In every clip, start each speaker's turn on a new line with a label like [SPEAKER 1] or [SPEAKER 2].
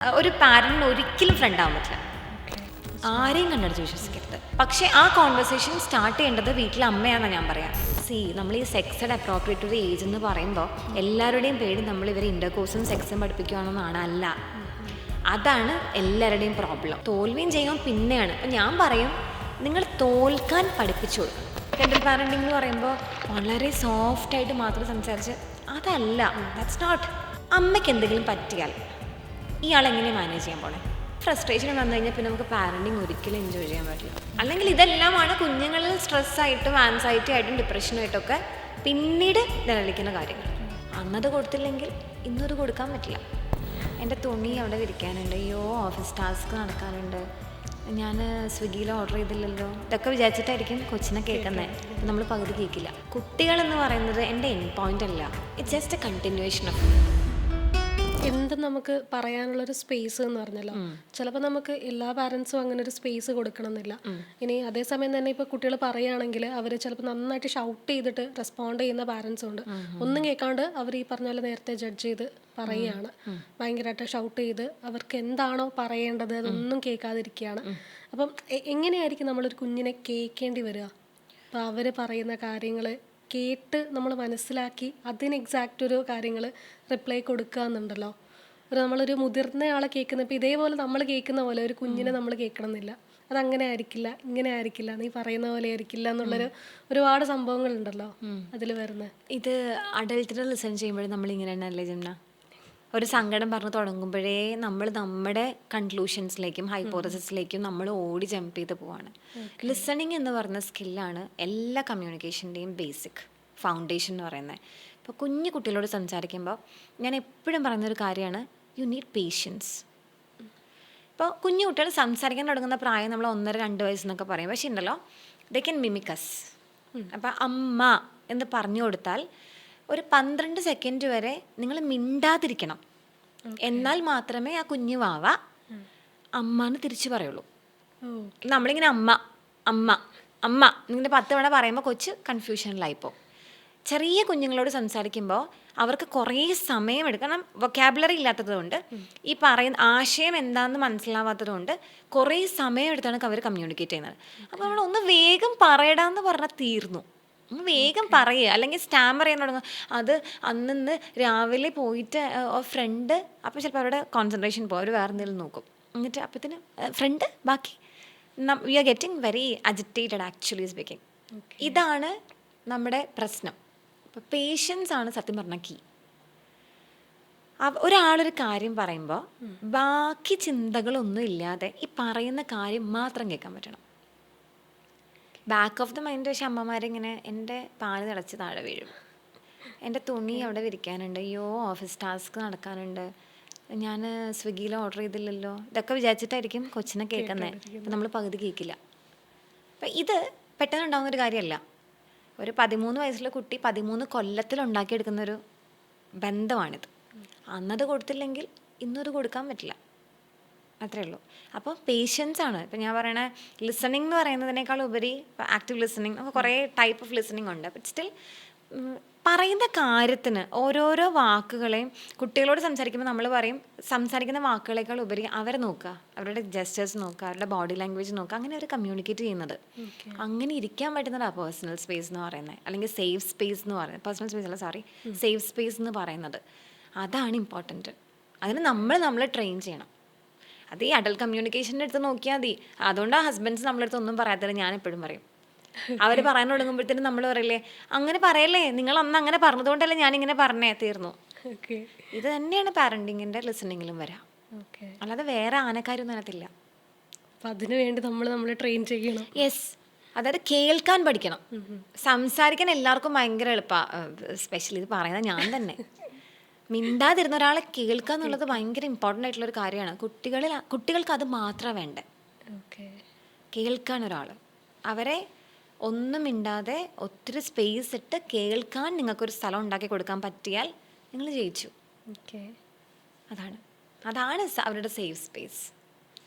[SPEAKER 1] ഒരു പാരന്റിന് ഒരിക്കലും ഫ്രണ്ട് ആവാൻ പറ്റില്ല. ആരെയും കണ്ടടിച്ച് വിശ്വസിക്കരുത്. പക്ഷേ ആ കോൺവെർസേഷൻ സ്റ്റാർട്ട് ചെയ്യേണ്ടത് വീട്ടിലെ അമ്മയാണെന്നാണ് ഞാൻ പറയാം. നമ്മൾ ഈ സെക്സഡ് അപ്രോപ്രിയേറ്റ് ഒരു ഏജ് എന്ന് പറയുമ്പോൾ എല്ലാവരുടെയും പേര് നമ്മൾ ഇവരെ ഇൻ്റർകോഴ്സും സെക്സും പഠിപ്പിക്കുകയാണെന്നാണ്. അല്ല, അതാണ് എല്ലാവരുടെയും പ്രോബ്ലം. തോൽവിയും ചെയ്യാൻ പിന്നെയാണ്. അപ്പം ഞാൻ പറയും, നിങ്ങൾ തോൽക്കാൻ പഠിപ്പിച്ചു കൊടുക്കും. ജെൻഡർ പാരന്റിംഗ് എന്ന് പറയുമ്പോൾ വളരെ സോഫ്റ്റായിട്ട് മാത്രം സംസാരിച്ച് അതല്ല, ദാറ്റ്സ് നോട്ട്. അമ്മയ്ക്ക് എന്തെങ്കിലും പറ്റിയാൽ ഇയാളെങ്ങനെ മാനേജ് ചെയ്യാൻ പോണേ? ഫ്രസ്ട്രേഷൻ വന്നു കഴിഞ്ഞാൽ പിന്നെ നമുക്ക് പാരൻറ്റിങ് ഒരിക്കലും എൻജോയ് ചെയ്യാൻ പറ്റില്ല. അല്ലെങ്കിൽ ഇതെല്ലാമാണ് കുഞ്ഞുങ്ങളിൽ സ്ട്രെസ്സായിട്ടും ആൻസൈറ്റി ആയിട്ടും ഡിപ്രഷനായിട്ടൊക്കെ പിന്നീട് നിലനിൽക്കുന്ന കാര്യങ്ങൾ. അന്നത് കൊടുത്തില്ലെങ്കിൽ ഇന്നത് കൊടുക്കാൻ പറ്റില്ല. എൻ്റെ തുണി അവിടെ വിരിക്കാനുണ്ട്, അയ്യോ ഓഫീസ് ടാസ്ക് നടക്കാനുണ്ട്, ഞാൻ സ്വിഗ്ഗിയിൽ ഓർഡർ ചെയ്തില്ലല്ലോ, ഇതൊക്കെ വിചാരിച്ചിട്ടായിരിക്കും കൊച്ചിനെ കേൾക്കുന്നത്. നമ്മൾ പകുതി കേൾക്കില്ല. കുട്ടികളെന്ന് പറയുന്നത് എൻ്റെ എൻഡ് പോയിൻ്റ് അല്ല, it's just a continuation of.
[SPEAKER 2] എന്ത് നമുക്ക് പറയാനുള്ളൊരു സ്പേസ് എന്ന് പറഞ്ഞല്ലോ, ചിലപ്പോൾ നമുക്ക് എല്ലാ പാരൻസും അങ്ങനെ ഒരു സ്പേസ് കൊടുക്കണം എന്നില്ല. ഇനി അതേസമയം തന്നെ ഇപ്പോൾ കുട്ടികൾ പറയുകയാണെങ്കിൽ അവർ ചിലപ്പോൾ നന്നായിട്ട് ഷൗട്ട് ചെയ്തിട്ട് റെസ്പോണ്ട് ചെയ്യുന്ന പാരൻസും ഉണ്ട്. ഒന്നും കേൾക്കാണ്ട് അവർ ഈ പറഞ്ഞ പോലെ നേരത്തെ ജഡ്ജ് ചെയ്ത് പറയുകയാണ്, ഭയങ്കരമായിട്ട് ഷൗട്ട് ചെയ്ത് അവർക്ക് എന്താണോ പറയേണ്ടത് അതൊന്നും കേൾക്കാതിരിക്കുകയാണ്. അപ്പം എങ്ങനെയായിരിക്കും നമ്മളൊരു കുഞ്ഞിനെ കേൾക്കേണ്ടി വരിക? അപ്പോൾ അവർ പറയുന്ന കാര്യങ്ങൾ കേട്ട് നമ്മൾ മനസ്സിലാക്കി അതിന് എക്സാക്റ്റ് ഒരു കാര്യങ്ങൾ റിപ്ലൈ കൊടുക്കുക എന്നുണ്ടല്ലോ. നമ്മളൊരു മുതിർന്ന ആളെ കേൾക്കുന്ന, ഇപ്പോൾ ഇതേപോലെ നമ്മൾ കേൾക്കുന്ന പോലെ ഒരു കുഞ്ഞിനെ നമ്മൾ കേൾക്കണം എന്നില്ല. അതങ്ങനെ ആയിരിക്കില്ല, ഇങ്ങനെ ആയിരിക്കില്ല, നീ പറയുന്ന പോലെ ആയിരിക്കില്ല എന്നുള്ളൊരു ഒരുപാട് സംഭവങ്ങളുണ്ടല്ലോ അതിൽ വരുന്നത്.
[SPEAKER 1] ഇത് അഡൽട്ടിനെ ലിസൺ ചെയ്യുമ്പോഴും നമ്മളിങ്ങനെ തന്നെയല്ലേ ജംന? ഒരു സങ്കടം പറഞ്ഞ് തുടങ്ങുമ്പോഴേ നമ്മൾ നമ്മുടെ കൺക്ലൂഷൻസിലേക്കും ഹൈപ്പോത്തസിസിലേക്കും നമ്മൾ ഓടി ജമ്പ് ചെയ്ത് പോവാണ്. ലിസണിങ് എന്ന് പറയുന്ന സ്കില്ലാണ് എല്ലാ കമ്മ്യൂണിക്കേഷൻ്റെയും ബേസിക് ഫൗണ്ടേഷൻ എന്ന് പറയുന്നത്. ഇപ്പോൾ കുഞ്ഞു കുട്ടികളോട് സംസാരിക്കുമ്പോൾ ഞാൻ എപ്പോഴും പറയുന്നൊരു കാര്യമാണ്, യു നീഡ് പേഷ്യൻസ്. ഇപ്പോൾ കുഞ്ഞു കുട്ടികൾ സംസാരിക്കാൻ തുടങ്ങുന്ന പ്രായം നമ്മൾ 1.5-2 വയസ്സെന്നൊക്കെ പറയും. പക്ഷേ ഉണ്ടല്ലോ, ദേ ക്യാൻ മിമിക്കസ്. അപ്പോൾ അമ്മ എന്ന് പറഞ്ഞു കൊടുത്താൽ ഒരു 12 സെക്കൻഡ് വരെ നിങ്ങൾ മിണ്ടാതിരിക്കണം. എന്നാൽ മാത്രമേ ആ കുഞ്ഞു വാവ അമ്മ എന്ന് തിരിച്ചു പറയുള്ളൂ. നമ്മളിങ്ങനെ അമ്മ അമ്മ അമ്മ ഇങ്ങനെ 10 തവണ പറയുമ്പോൾ കൊച്ച് കൺഫ്യൂഷനിലായിപ്പോൾ. ചെറിയ കുഞ്ഞുങ്ങളോട് സംസാരിക്കുമ്പോൾ അവർക്ക് കുറേ സമയമെടുക്കും. കാരണം വൊക്കാബുലറി ഇല്ലാത്തതുകൊണ്ട്, ഈ പറയുന്ന ആശയം എന്താണെന്ന് മനസ്സിലാവാത്തതുകൊണ്ട് കുറേ സമയമെടുത്താണ് അവർ കമ്മ്യൂണിക്കേറ്റ് ചെയ്യുന്നത്. അപ്പോൾ നമ്മൾ ഒന്ന് വേഗം പറയടാന്ന് പറഞ്ഞാൽ തീർന്നു. വേഗം പറയുക, അല്ലെങ്കിൽ സ്റ്റാമർ ചെയ്യാൻ തുടങ്ങുക. അത് അന്ന് രാവിലെ പോയിട്ട് ഫ്രണ്ട്, അപ്പോൾ ചിലപ്പോൾ അവരുടെ കോൺസെൻട്രേഷൻ പോകും, അവർ വേറെ എന്തെങ്കിലും നോക്കും. എന്നിട്ട് അപ്പത്തിന് ഫ്രണ്ട് ബാക്കി we are getting very agitated actually speaking. ഇതാണ് നമ്മുടെ പ്രശ്നം. അപ്പോൾ പേഷ്യൻസ് ആണ് സത്യം പറഞ്ഞാൽ കീ. ഒരാളൊരു കാര്യം പറയുമ്പോൾ ബാക്കി ചിന്തകളൊന്നും ഇല്ലാതെ ഈ പറയുന്ന കാര്യം മാത്രം കേൾക്കാൻ പറ്റണം. ബാക്ക് ഓഫ് ദ മൈൻഡ് പക്ഷേ അമ്മമാരിങ്ങനെ, എൻ്റെ പാല് തിളച്ച് താഴെ വീഴും, എൻ്റെ തുണി അവിടെ വിരിക്കാനുണ്ട്, അയ്യോ ഓഫീസ് ടാസ്ക് നടക്കാനുണ്ട്, ഞാൻ സ്വിഗ്ഗിയിൽ ഓർഡർ ചെയ്തില്ലല്ലോ, ഇതൊക്കെ വിചാരിച്ചിട്ടായിരിക്കും കൊച്ചിനെ കേൾക്കുന്നത്. അപ്പം നമ്മൾ പകുതി കേൾക്കില്ല. അപ്പം ഇത് പെട്ടെന്ന് ഉണ്ടാകുന്നൊരു കാര്യമല്ല. ഒരു 13 വയസ്സുള്ള കുട്ടി 13 കൊല്ലത്തിൽ ഉണ്ടാക്കിയെടുക്കുന്നൊരു ബന്ധമാണിത്. അന്നത് കൊടുത്തില്ലെങ്കിൽ ഇന്നത് കൊടുക്കാൻ പറ്റില്ല, അത്രേ ഉള്ളൂ. അപ്പോൾ പേഷ്യൻസ് ആണ്. ഇപ്പം ഞാൻ പറയണ ലിസണിങ് എന്ന് പറയുന്നതിനേക്കാൾ ഉപരി ആക്റ്റീവ് ലിസണിങ്, നമുക്ക് കുറേ ടൈപ്പ് ഓഫ് ലിസണിങ് ഉണ്ട്. ബട്ട് സ്റ്റിൽ പറയുന്ന കാര്യത്തിന് ഓരോരോ വാക്കുകളെയും കുട്ടികളോട് സംസാരിക്കുമ്പോൾ നമ്മൾ പറയും, സംസാരിക്കുന്ന വാക്കുകളേക്കാൾ ഉപരി അവരെ നോക്കുക, അവരുടെ ജെസ്റ്റേഴ്സ് നോക്കുക, അവരുടെ ബോഡി ലാംഗ്വേജ് നോക്കുക, അങ്ങനെ അവർ കമ്മ്യൂണിക്കേറ്റ് ചെയ്യുന്നത്. അങ്ങനെ ഇരിക്കാൻ പറ്റുന്നതാണ് പേഴ്സണൽ സ്പേസ് എന്ന് പറയുന്നത്, അല്ലെങ്കിൽ സേഫ് സ്പേസ് എന്ന് പറയുന്നത്. പേഴ്സണൽ സ്പേസ് അല്ല, സോറി, സേഫ് സ്പേസ് എന്ന് പറയുന്നത്. അതാണ് ഇമ്പോർട്ടൻറ്റ്. അതിന് നമ്മൾ ട്രെയിൻ ചെയ്യണം. അത് ഈ അഡൽട്ട് കമ്മ്യൂണിക്കേഷൻ്റെ അടുത്ത് നോക്കിയാൽ മതി. അതുകൊണ്ടാണ് ഹസ്ബൻഡ്സ് നമ്മളടുത്ത് ഒന്നും പറയാത്തത്. ഞാൻ എപ്പോഴും പറയും, അവർ പറയാൻ തുടങ്ങുമ്പോഴത്തേനും നമ്മൾ പറയില്ലേ, അങ്ങനെ പറയല്ലേ, നിങ്ങൾ അന്ന് അങ്ങനെ പറഞ്ഞതുകൊണ്ടല്ലേ ഞാനിങ്ങനെ പറഞ്ഞേ, തീർന്നു. ഇത് തന്നെയാണ് പാരൻറ്റിങ്ങിൻ്റെ ലിസണിങ്ങിലും വരാം. അല്ലാതെ വേറെ ആനക്കാരൊന്നും അതിനകത്തില്ല.
[SPEAKER 2] അപ്പം അതിനു വേണ്ടി നമ്മൾ ട്രെയിൻ ചെയ്യണം.
[SPEAKER 1] യെസ്, അതായത് കേൾക്കാൻ പഠിക്കണം. സംസാരിക്കാൻ എല്ലാവർക്കും ഭയങ്കര എളുപ്പമാണ്, സ്പെഷ്യലി ഇത് പറയുന്നത് ഞാൻ തന്നെ. മിണ്ടാതിരുന്ന ഒരാളെ കേൾക്കുക എന്നുള്ളത് ഭയങ്കര ഇമ്പോർട്ടൻ്റ് ആയിട്ടുള്ളൊരു കാര്യമാണ്. കുട്ടികൾക്ക് അത് മാത്രമേ വേണ്ടേ, കേൾക്കാൻ ഒരാൾ. അവരെ ഒന്നും മിണ്ടാതെ ഒത്തിരി സ്പേസ് ഇട്ട് കേൾക്കാൻ നിങ്ങൾക്കൊരു സ്ഥലം ഉണ്ടാക്കി കൊടുക്കാൻ പറ്റിയാൽ നിങ്ങൾ ജയിച്ചു. അതാണ് അവരുടെ സേഫ് സ്പേസ്.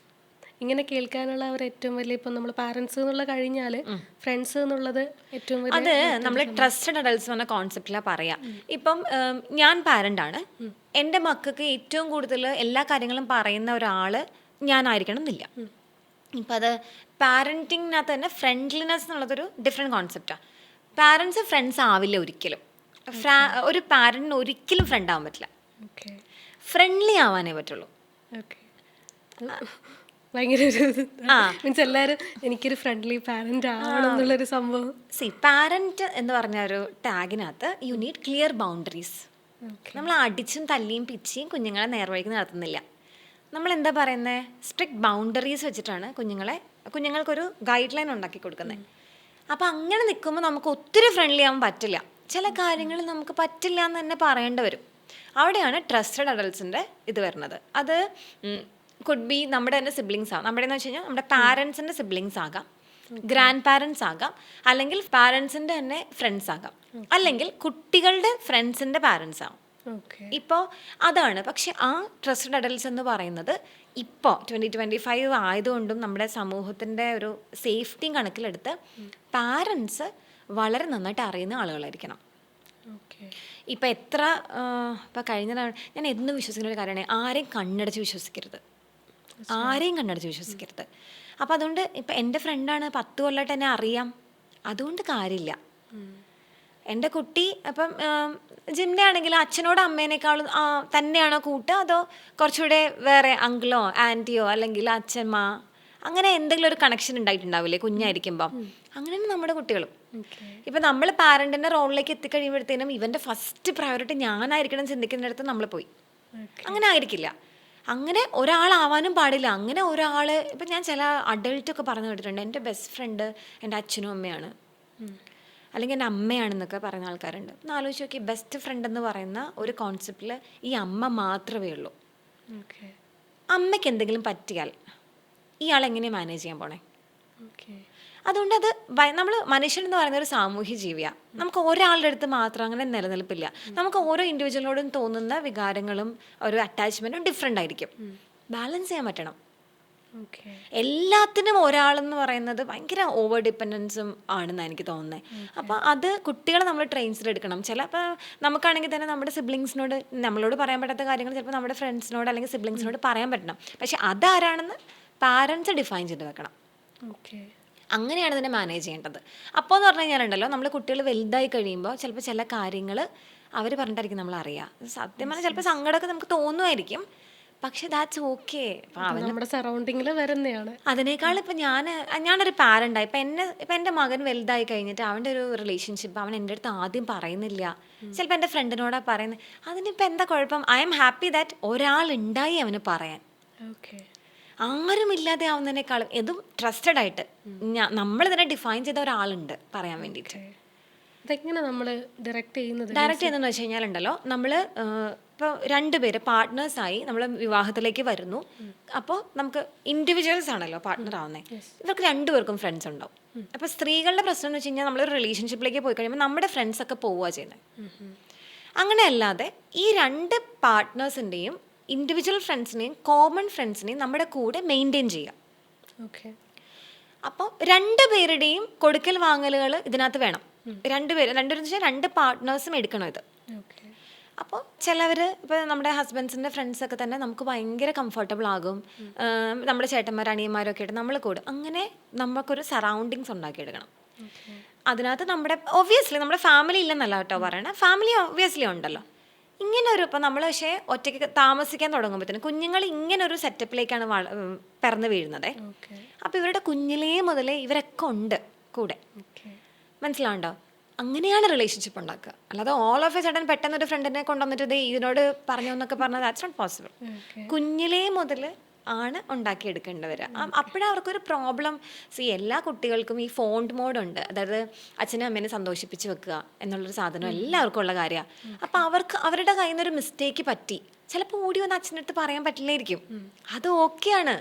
[SPEAKER 2] ഇങ്ങനെ കേൾക്കാനുള്ള ഒരു ഏറ്റവും വലിയ ഇപ്പം നമ്മൾ പാരൻസ് എന്നുള്ള കഴിഞ്ഞാൽ ഫ്രണ്ട്സ് എന്നുള്ളത് ഏറ്റവും വലിയ
[SPEAKER 1] അത് നമ്മൾ ട്രസ്റ്റഡ് അഡൽട്സ് എന്ന കോൺസെപ്റ്റിലാണ് പറയാം. ഇപ്പം ഞാൻ പാരൻ്റാണ്, എൻ്റെ മക്കൾക്ക് ഏറ്റവും കൂടുതൽ എല്ലാ കാര്യങ്ങളും പറയുന്ന ഒരാൾ ഞാനായിരിക്കണം എന്നില്ല. ഇപ്പം അത് പാരൻറ്റിങ്ങിനകത്ത് തന്നെ ഫ്രണ്ട്ലിനെസ് എന്നുള്ളതൊരു ഡിഫറെൻറ്റ് കോൺസെപ്റ്റാണ്. പാരൻസ് ഫ്രണ്ട്സ് ആവില്ല ഒരിക്കലും. ഒരു പാരൻറ്റിന് ഒരിക്കലും ഫ്രണ്ട് ആവാൻ പറ്റില്ല,
[SPEAKER 2] ഓക്കെ
[SPEAKER 1] ഫ്രണ്ട്ലി ആവാനേ പറ്റുള്ളൂ.
[SPEAKER 2] ഓക്കെ ഭയങ്കര ഒരു മീൻസ് എല്ലാവരും എനിക്കൊരു ഫ്രണ്ട്ലി പാരന്റ് ആവണം എന്നുള്ളൊരു സംഭവം.
[SPEAKER 1] പാരന്റ് എന്ന് പറഞ്ഞ ഒരു ടാഗിനകത്ത് യു നീഡ് ക്ലിയർ ബൗണ്ടറീസ്. നമ്മൾ അടിച്ചും തല്ലിയും പിച്ചിയും കുഞ്ഞുങ്ങളെ നേർവഴിക്ക് നടത്തുന്നില്ല. നമ്മൾ എന്താ പറയുന്നത്, സ്ട്രിക്റ്റ് ബൗണ്ടറീസ് വെച്ചിട്ടാണ് കുഞ്ഞുങ്ങൾക്കൊരു ഗൈഡ് ലൈൻ ഉണ്ടാക്കി കൊടുക്കുന്നത്. അപ്പം അങ്ങനെ നിൽക്കുമ്പോൾ നമുക്ക് ഒത്തിരി ഫ്രണ്ട്ലി ആവാൻ പറ്റില്ല. ചില കാര്യങ്ങൾ നമുക്ക് പറ്റില്ല എന്ന് തന്നെ പറയേണ്ടി വരും. അവിടെയാണ് ട്രസ്റ്റഡ് അഡൽട്സിൻ്റെ ഇത് വരുന്നത്. അത് കുഡ് ബി നമ്മുടെ തന്നെ സിബ്ലിങ്സ് ആകാം. നമ്മുടെ എന്ന് വെച്ച് കഴിഞ്ഞാൽ നമ്മുടെ പാരൻസിൻ്റെ സിബ്ലിങ്സ് ആകാം, ഗ്രാൻഡ് പാരൻസ് ആകാം, അല്ലെങ്കിൽ പാരൻസിൻ്റെ തന്നെ ഫ്രണ്ട്സ് ആകാം, അല്ലെങ്കിൽ കുട്ടികളുടെ ഫ്രണ്ട്സിൻ്റെ പാരൻസ് ആകാം. ഇപ്പോൾ അതാണ്. പക്ഷെ ആ ട്രസ്റ്റഡ് അഡൽട്സ് എന്ന് പറയുന്നത് ഇപ്പോൾ 2025 ആയതുകൊണ്ടും നമ്മുടെ സമൂഹത്തിൻ്റെ ഒരു സേഫ്റ്റിയും കണക്കിലെടുത്ത് പാരൻസ് വളരെ നന്നായിട്ട് അറിയുന്ന ആളുകളായിരിക്കണം. ഇപ്പം ഇപ്പം കഴിഞ്ഞ ഞാൻ എന്നും വിശ്വസിക്കുന്ന ഒരു കാര്യമാണ്, ആരെയും കണ്ണടച്ച് വിശ്വസിക്കരുത്. അപ്പം അതുകൊണ്ട് ഇപ്പം എൻ്റെ ഫ്രണ്ടാണ് 10 കൊല്ലമായിട്ട് എന്നെ അറിയാം, അതുകൊണ്ട് കാര്യമില്ല. എൻ്റെ കുട്ടി അപ്പം ജിംന ആണെങ്കിൽ അച്ഛനോട് അമ്മേനേക്കാളും തന്നെയാണോ കൂട്ടുക, അതോ കുറച്ചുകൂടെ വേറെ അങ്കിളോ ആൻറ്റിയോ അല്ലെങ്കിൽ അച്ഛമ്മ അങ്ങനെ എന്തെങ്കിലും ഒരു കണക്ഷൻ ഉണ്ടായിട്ടുണ്ടാവില്ലേ കുഞ്ഞായിരിക്കുമ്പം? അങ്ങനെയാണ് നമ്മുടെ കുട്ടികളും. ഇപ്പം നമ്മൾ പാരൻറ്റിൻ്റെ റോളിലേക്ക് എത്തിക്കഴിയുമ്പോഴത്തേനും ഇവൻ്റെ ഫസ്റ്റ് പ്രയോറിറ്റി ഞാനായിരിക്കണം ചിന്തിക്കുന്നിടത്ത് നമ്മൾ പോയി. അങ്ങനെ ആയിരിക്കില്ല. അങ്ങനെ ഒരാളാവാനും പാടില്ല. അങ്ങനെ ഒരാൾ ഇപ്പം ഞാൻ ചില അഡൾട്ടൊക്കെ പറഞ്ഞു കേട്ടിട്ടുണ്ട്, എൻ്റെ ബെസ്റ്റ് ഫ്രണ്ട് എൻ്റെ അച്ഛനും അമ്മയാണ്, അല്ലെങ്കിൽ എൻ്റെ അമ്മയാണെന്നൊക്കെ പറയുന്ന ആൾക്കാരുണ്ട്. ഒന്ന് ആലോചിച്ച് നോക്കി, ബെസ്റ്റ് ഫ്രണ്ട് എന്ന് പറയുന്ന ഒരു കോൺസെപ്റ്റിൽ ഈ അമ്മ മാത്രമേ ഉള്ളൂ. അമ്മയ്ക്ക് എന്തെങ്കിലും പറ്റിയാൽ ഇയാൾ എങ്ങനെയാണ് മാനേജ് ചെയ്യാൻ പോണേ? അതുകൊണ്ട് അത് നമ്മൾ മനുഷ്യൻ എന്ന് പറയുന്ന ഒരു സാമൂഹ്യ ജീവിയാണ്. നമുക്ക് ഒരാളുടെ അടുത്ത് മാത്രം അങ്ങനെ നിലനിൽപ്പില്ല. നമുക്ക് ഓരോ ഇൻഡിവിജ്വലിനോടും തോന്നുന്ന വികാരങ്ങളും ഒരു അറ്റാച്ച്മെൻറ്റും ഡിഫറെൻ്റ് ആയിരിക്കും. ബാലൻസ് ചെയ്യാൻ പറ്റണം. എല്ലാത്തിനും ഒരാളെന്ന് പറയുന്നത് ഭയങ്കര ഓവർ ഡിപ്പെൻഡൻസും ആണെന്നാണ് എനിക്ക് തോന്നുന്നത്. അപ്പോൾ അത് കുട്ടികളെ നമ്മൾ ട്രെയിൻസിലെടുക്കണം. ചിലപ്പോൾ നമുക്കാണെങ്കിൽ തന്നെ നമ്മുടെ സിബ്ലിങ്സിനോട് നമ്മളോട് പറയാൻ പറ്റാത്ത കാര്യങ്ങൾ ചിലപ്പോൾ നമ്മുടെ ഫ്രണ്ട്സിനോട് അല്ലെങ്കിൽ സിബ്ലിങ്സിനോട് പറയാൻ പറ്റണം. പക്ഷെ അതാരാണെന്ന് പാരൻസ് ഡിഫൈൻ ചെയ്ത് വെക്കണം. അങ്ങനെയാണ് ഇതിനെ മാനേജ് ചെയ്യേണ്ടത്. അപ്പോൾ എന്ന് പറഞ്ഞു കഴിഞ്ഞാലുണ്ടല്ലോ, നമ്മൾ കുട്ടികൾ വലുതായി കഴിയുമ്പോൾ ചിലപ്പോൾ ചില കാര്യങ്ങൾ അവർ പറഞ്ഞിട്ടായിരിക്കും നമ്മൾ അറിയുക. സത്യം പറഞ്ഞാൽ ചിലപ്പോൾ സങ്കടമൊക്കെ നമുക്ക് തോന്നുമായിരിക്കും, പക്ഷെ ദാറ്റ്സ് ഓക്കെ.
[SPEAKER 2] നമ്മുടെ സറൗണ്ടിങ്ങിൽ വരുന്നതാണ്.
[SPEAKER 1] അതിനേക്കാൾ ഇപ്പം ഞാനൊരു പാരൻ്റായി ഇപ്പം എൻ്റെ മകൻ വലുതായി കഴിഞ്ഞിട്ട് അവൻ്റെ ഒരു റിലേഷൻഷിപ്പ് അവൻ എൻ്റെ അടുത്ത് ആദ്യം പറയുന്നില്ല, ചിലപ്പോൾ എൻ്റെ ഫ്രണ്ടിനോടാണ് പറയുന്നത്. അതിനിപ്പോൾ എന്താ കുഴപ്പം? ഐ എം ഹാപ്പി ദാറ്റ് ഒരാളുണ്ടായി അവന് പറയാൻ. ആരുമില്ലാതെ ആവുന്നതിനേക്കാളും ഇതും ട്രസ്റ്റഡ് ആയിട്ട് നമ്മളിതിനെ ഡിഫൈൻ ചെയ്ത ഒരാളുണ്ട് പറയാൻ വേണ്ടിയിട്ട്.
[SPEAKER 2] ഇതെങ്ങനെ നമ്മൾ ഡയറക്റ്റ്
[SPEAKER 1] ചെയ്യുന്നതെന്ന് വെച്ച് കഴിഞ്ഞാലുണ്ടല്ലോ, നമ്മൾ ഇപ്പോൾ 2 പേര് പാർട്ട്നേഴ്സായി നമ്മൾ വിവാഹത്തിലേക്ക് വരുന്നു. അപ്പോൾ നമുക്ക് ഇൻഡിവിജ്വൽസ് ആണല്ലോ പാർട്ട്ണർ ആവുന്നത്. ഇവർക്ക് 2 പേർക്കും ഫ്രണ്ട്സ് ഉണ്ടാവും. അപ്പോൾ സ്ത്രീകളുടെ പ്രശ്നം എന്ന് വെച്ച് കഴിഞ്ഞാൽ നമ്മളൊരു റിലേഷൻഷിപ്പിലേക്ക് പോയി കഴിയുമ്പോൾ നമ്മുടെ ഫ്രണ്ട്സൊക്കെ പോവുക ചെയ്യുന്നത്. അങ്ങനെയല്ലാതെ ഈ 2 പാർട്ട്നേഴ്സിൻ്റെയും ഇൻഡിവിജ്വൽ ഫ്രണ്ട്സിനെയും കോമൺ ഫ്രണ്ട്സിനെയും നമ്മുടെ കൂടെ മെയിൻറ്റെയിൻ ചെയ്യാം. അപ്പോൾ 2 പേരുടെയും കൊടുക്കൽ വാങ്ങലുകൾ ഇതിനകത്ത് വേണം. 2 പാർട്ട്നേഴ്സും എടുക്കണം ഇത്. അപ്പോൾ ചിലവർ ഇപ്പോൾ നമ്മുടെ ഹസ്ബൻഡ്സിൻ്റെ ഫ്രണ്ട്സൊക്കെ തന്നെ നമുക്ക് ഭയങ്കര കംഫർട്ടബിൾ ആകും. നമ്മുടെ ചേട്ടന്മാർ അനിയന്മാരൊക്കെ ആയിട്ട് നമ്മൾ കൂടും. അങ്ങനെ നമുക്കൊരു സറൗണ്ടിങ്സ് ഉണ്ടാക്കിയെടുക്കണം. അതിനകത്ത് ഒബ്വിയസ്ലി നമ്മുടെ ഫാമിലി ഇല്ലെന്നല്ല കേട്ടോ പറയണേ, ഫാമിലി ഒബ്വിയസ്ലി ഉണ്ടല്ലോ. ഇങ്ങനൊരു ഇപ്പം നമ്മൾ പക്ഷേ ഒറ്റയ്ക്ക് താമസിക്കാൻ തുടങ്ങുമ്പോഴത്തേനും കുഞ്ഞുങ്ങൾ ഇങ്ങനൊരു സെറ്റപ്പിലേക്കാണ് പിറന്നു വീഴുന്നത്. അപ്പോൾ ഇവരുടെ കുഞ്ഞിലേ മുതലേ ഇവരൊക്കെ ഉണ്ട് കൂടെ. മനസ്സിലാവുണ്ടോ? അങ്ങനെയാണ് റിലേഷൻഷിപ്പ് ഉണ്ടാക്കുക. അല്ലാതെ ഓൾ ഓഫ് എ സഡൻ പെട്ടെന്ന് ഒരു ഫ്രണ്ടിനെ കൊണ്ടുവന്നിട്ട് ഇതിനോട് പറഞ്ഞു എന്നൊക്കെ പറഞ്ഞാൽ ദാറ്റ്സ് നോട്ട് പോസിബിൾ. കുഞ്ഞിലേ മുതൽ ആണ് ഉണ്ടാക്കിയെടുക്കേണ്ടവർ. അപ്പോഴാണ് അവർക്കൊരു പ്രോബ്ലം. എല്ലാ കുട്ടികൾക്കും ഈ ഫോൺ മോഡുണ്ട്, അതായത് അച്ഛനും അമ്മേനെ സന്തോഷിപ്പിച്ച് വെക്കുക എന്നുള്ളൊരു സാധനം എല്ലാവർക്കും ഉള്ള കാര്യമാണ്. അപ്പോൾ അവരുടെ കയ്യിൽ നിന്നൊരു മിസ്റ്റേക്ക് പറ്റി ചിലപ്പോൾ ഓടി വന്ന് അച്ഛൻ്റെ അടുത്ത് പറയാൻ പറ്റില്ലായിരിക്കും. അത് ഓക്കെയാണ്,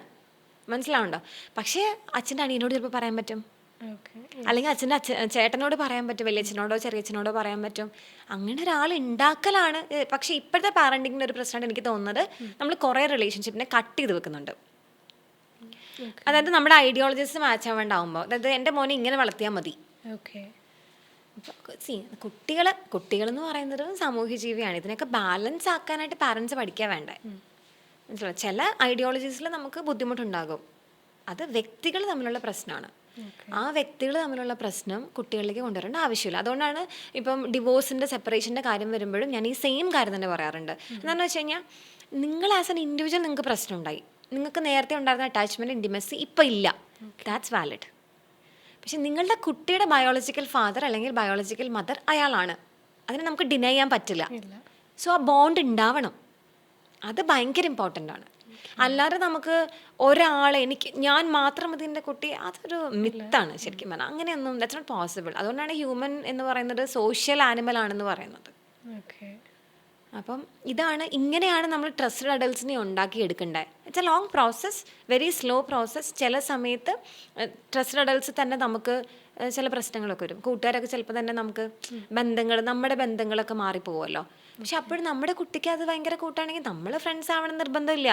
[SPEAKER 1] മനസ്സിലാവുണ്ടോ? പക്ഷേ അച്ഛൻ്റെ അനിയനോട് ചിലപ്പോൾ പറയാൻ പറ്റും, അല്ലെങ്കിൽ അച്ഛൻ്റെ ചേട്ടനോട് പറയാൻ പറ്റും, വലിയച്ഛനോടോ ചെറിയച്ഛനോടോ പറയാൻ പറ്റും. അങ്ങനെ ഒരാൾ ഉണ്ടാക്കലാണ്. പക്ഷേ ഇപ്പോഴത്തെ പാരൻറ്റിങ്ങിൻ്റെ ഒരു പ്രശ്നമായിട്ട് എനിക്ക് തോന്നുന്നത്, നമ്മൾ കുറേ റിലേഷൻഷിപ്പിനെ കട്ട് ചെയ്ത് വെക്കുന്നുണ്ട്. അതായത് നമ്മുടെ ഐഡിയോളജീസ് മാച്ച് ആവാണ്ടാവുമ്പോൾ, അതായത് എൻ്റെ മോനെ ഇങ്ങനെ വളർത്തിയാൽ മതി.
[SPEAKER 2] ഓക്കെ.
[SPEAKER 1] കുട്ടികളെന്ന് പറയുന്നത് സാമൂഹ്യ ജീവിയാണ്. ഇതിനൊക്കെ ബാലൻസ് ആക്കാനായിട്ട് പാരൻസ് പഠിക്കാൻ വേണ്ടേ? മനസ്സിലാവും. ചില ഐഡിയോളജീസിൽ നമുക്ക് ബുദ്ധിമുട്ടുണ്ടാകും. അത് വ്യക്തികൾ തമ്മിലുള്ള പ്രശ്നമാണ്. ആ വ്യക്തികൾ തമ്മിലുള്ള പ്രശ്നം കുട്ടികളിലേക്ക് കൊണ്ടുവരേണ്ട ആവശ്യമില്ല. അതുകൊണ്ടാണ് ഇപ്പം ഡിവോഴ്സിൻ്റെ സെപ്പറേഷൻ്റെ കാര്യം വരുമ്പോഴും ഞാൻ ഈ സെയിം കാര്യം തന്നെ പറയാറുണ്ട്. എന്താണെന്ന് വെച്ച് കഴിഞ്ഞാൽ, നിങ്ങൾ ആസ് എൻ ഇൻഡിവിജ്വൽ നിങ്ങൾക്ക് പ്രശ്നം ഉണ്ടായി, നിങ്ങൾക്ക് നേരത്തെ ഉണ്ടായിരുന്ന അറ്റാച്ച്മെൻറ്റ്, ഇൻറ്റിമസി ഇപ്പം ഇല്ല, ദാറ്റ്സ് വാലിഡ്. പക്ഷെ നിങ്ങളുടെ കുട്ടിയുടെ ബയോളജിക്കൽ ഫാദർ അല്ലെങ്കിൽ ബയോളജിക്കൽ മദർ അയാളാണ്. അതിനെ നമുക്ക് ഡിനൈ ചെയ്യാൻ പറ്റില്ല. സോ ആ ബോണ്ട് ഉണ്ടാവണം. അത് ഭയങ്കര ഇമ്പോർട്ടൻ്റ് ആണ്. അല്ലാതെ നമുക്ക് ഒരാളെ ഞാൻ മാത്രം ഇതിൻ്റെ കുട്ടി, അതൊരു മിത്താണ് ശരിക്കും പറഞ്ഞാൽ. അങ്ങനെയൊന്നും ദാറ്റ്സ് നോട്ട് പോസിബിൾ. അതുകൊണ്ടാണ് ഹ്യൂമൻ എന്ന് പറയുന്നത് സോഷ്യൽ ആനിമൽ ആണെന്ന് പറയുന്നത്. അപ്പം ഇങ്ങനെയാണ് നമ്മൾ ട്രസ്റ്റഡ് അഡൽട്സിനെ ഉണ്ടാക്കിയെടുക്കേണ്ടത്. It's a long process, very slow process. ചില സമയത്ത് ട്രസ്റ്റഡ് അഡൽട്സ് തന്നെ നമുക്ക് ചില പ്രശ്നങ്ങളൊക്കെ വരും. കൂട്ടുകാരൊക്കെ ചിലപ്പോൾ തന്നെ നമുക്ക് നമ്മുടെ ബന്ധങ്ങളൊക്കെ മാറിപ്പോകുമല്ലോ. പക്ഷെ അപ്പോഴും നമ്മുടെ കുട്ടിക്ക് അത് ഭയങ്കര കൂട്ടാണെങ്കിൽ നമ്മൾ ഫ്രണ്ട്സ് ആവണം നിർബന്ധമില്ല.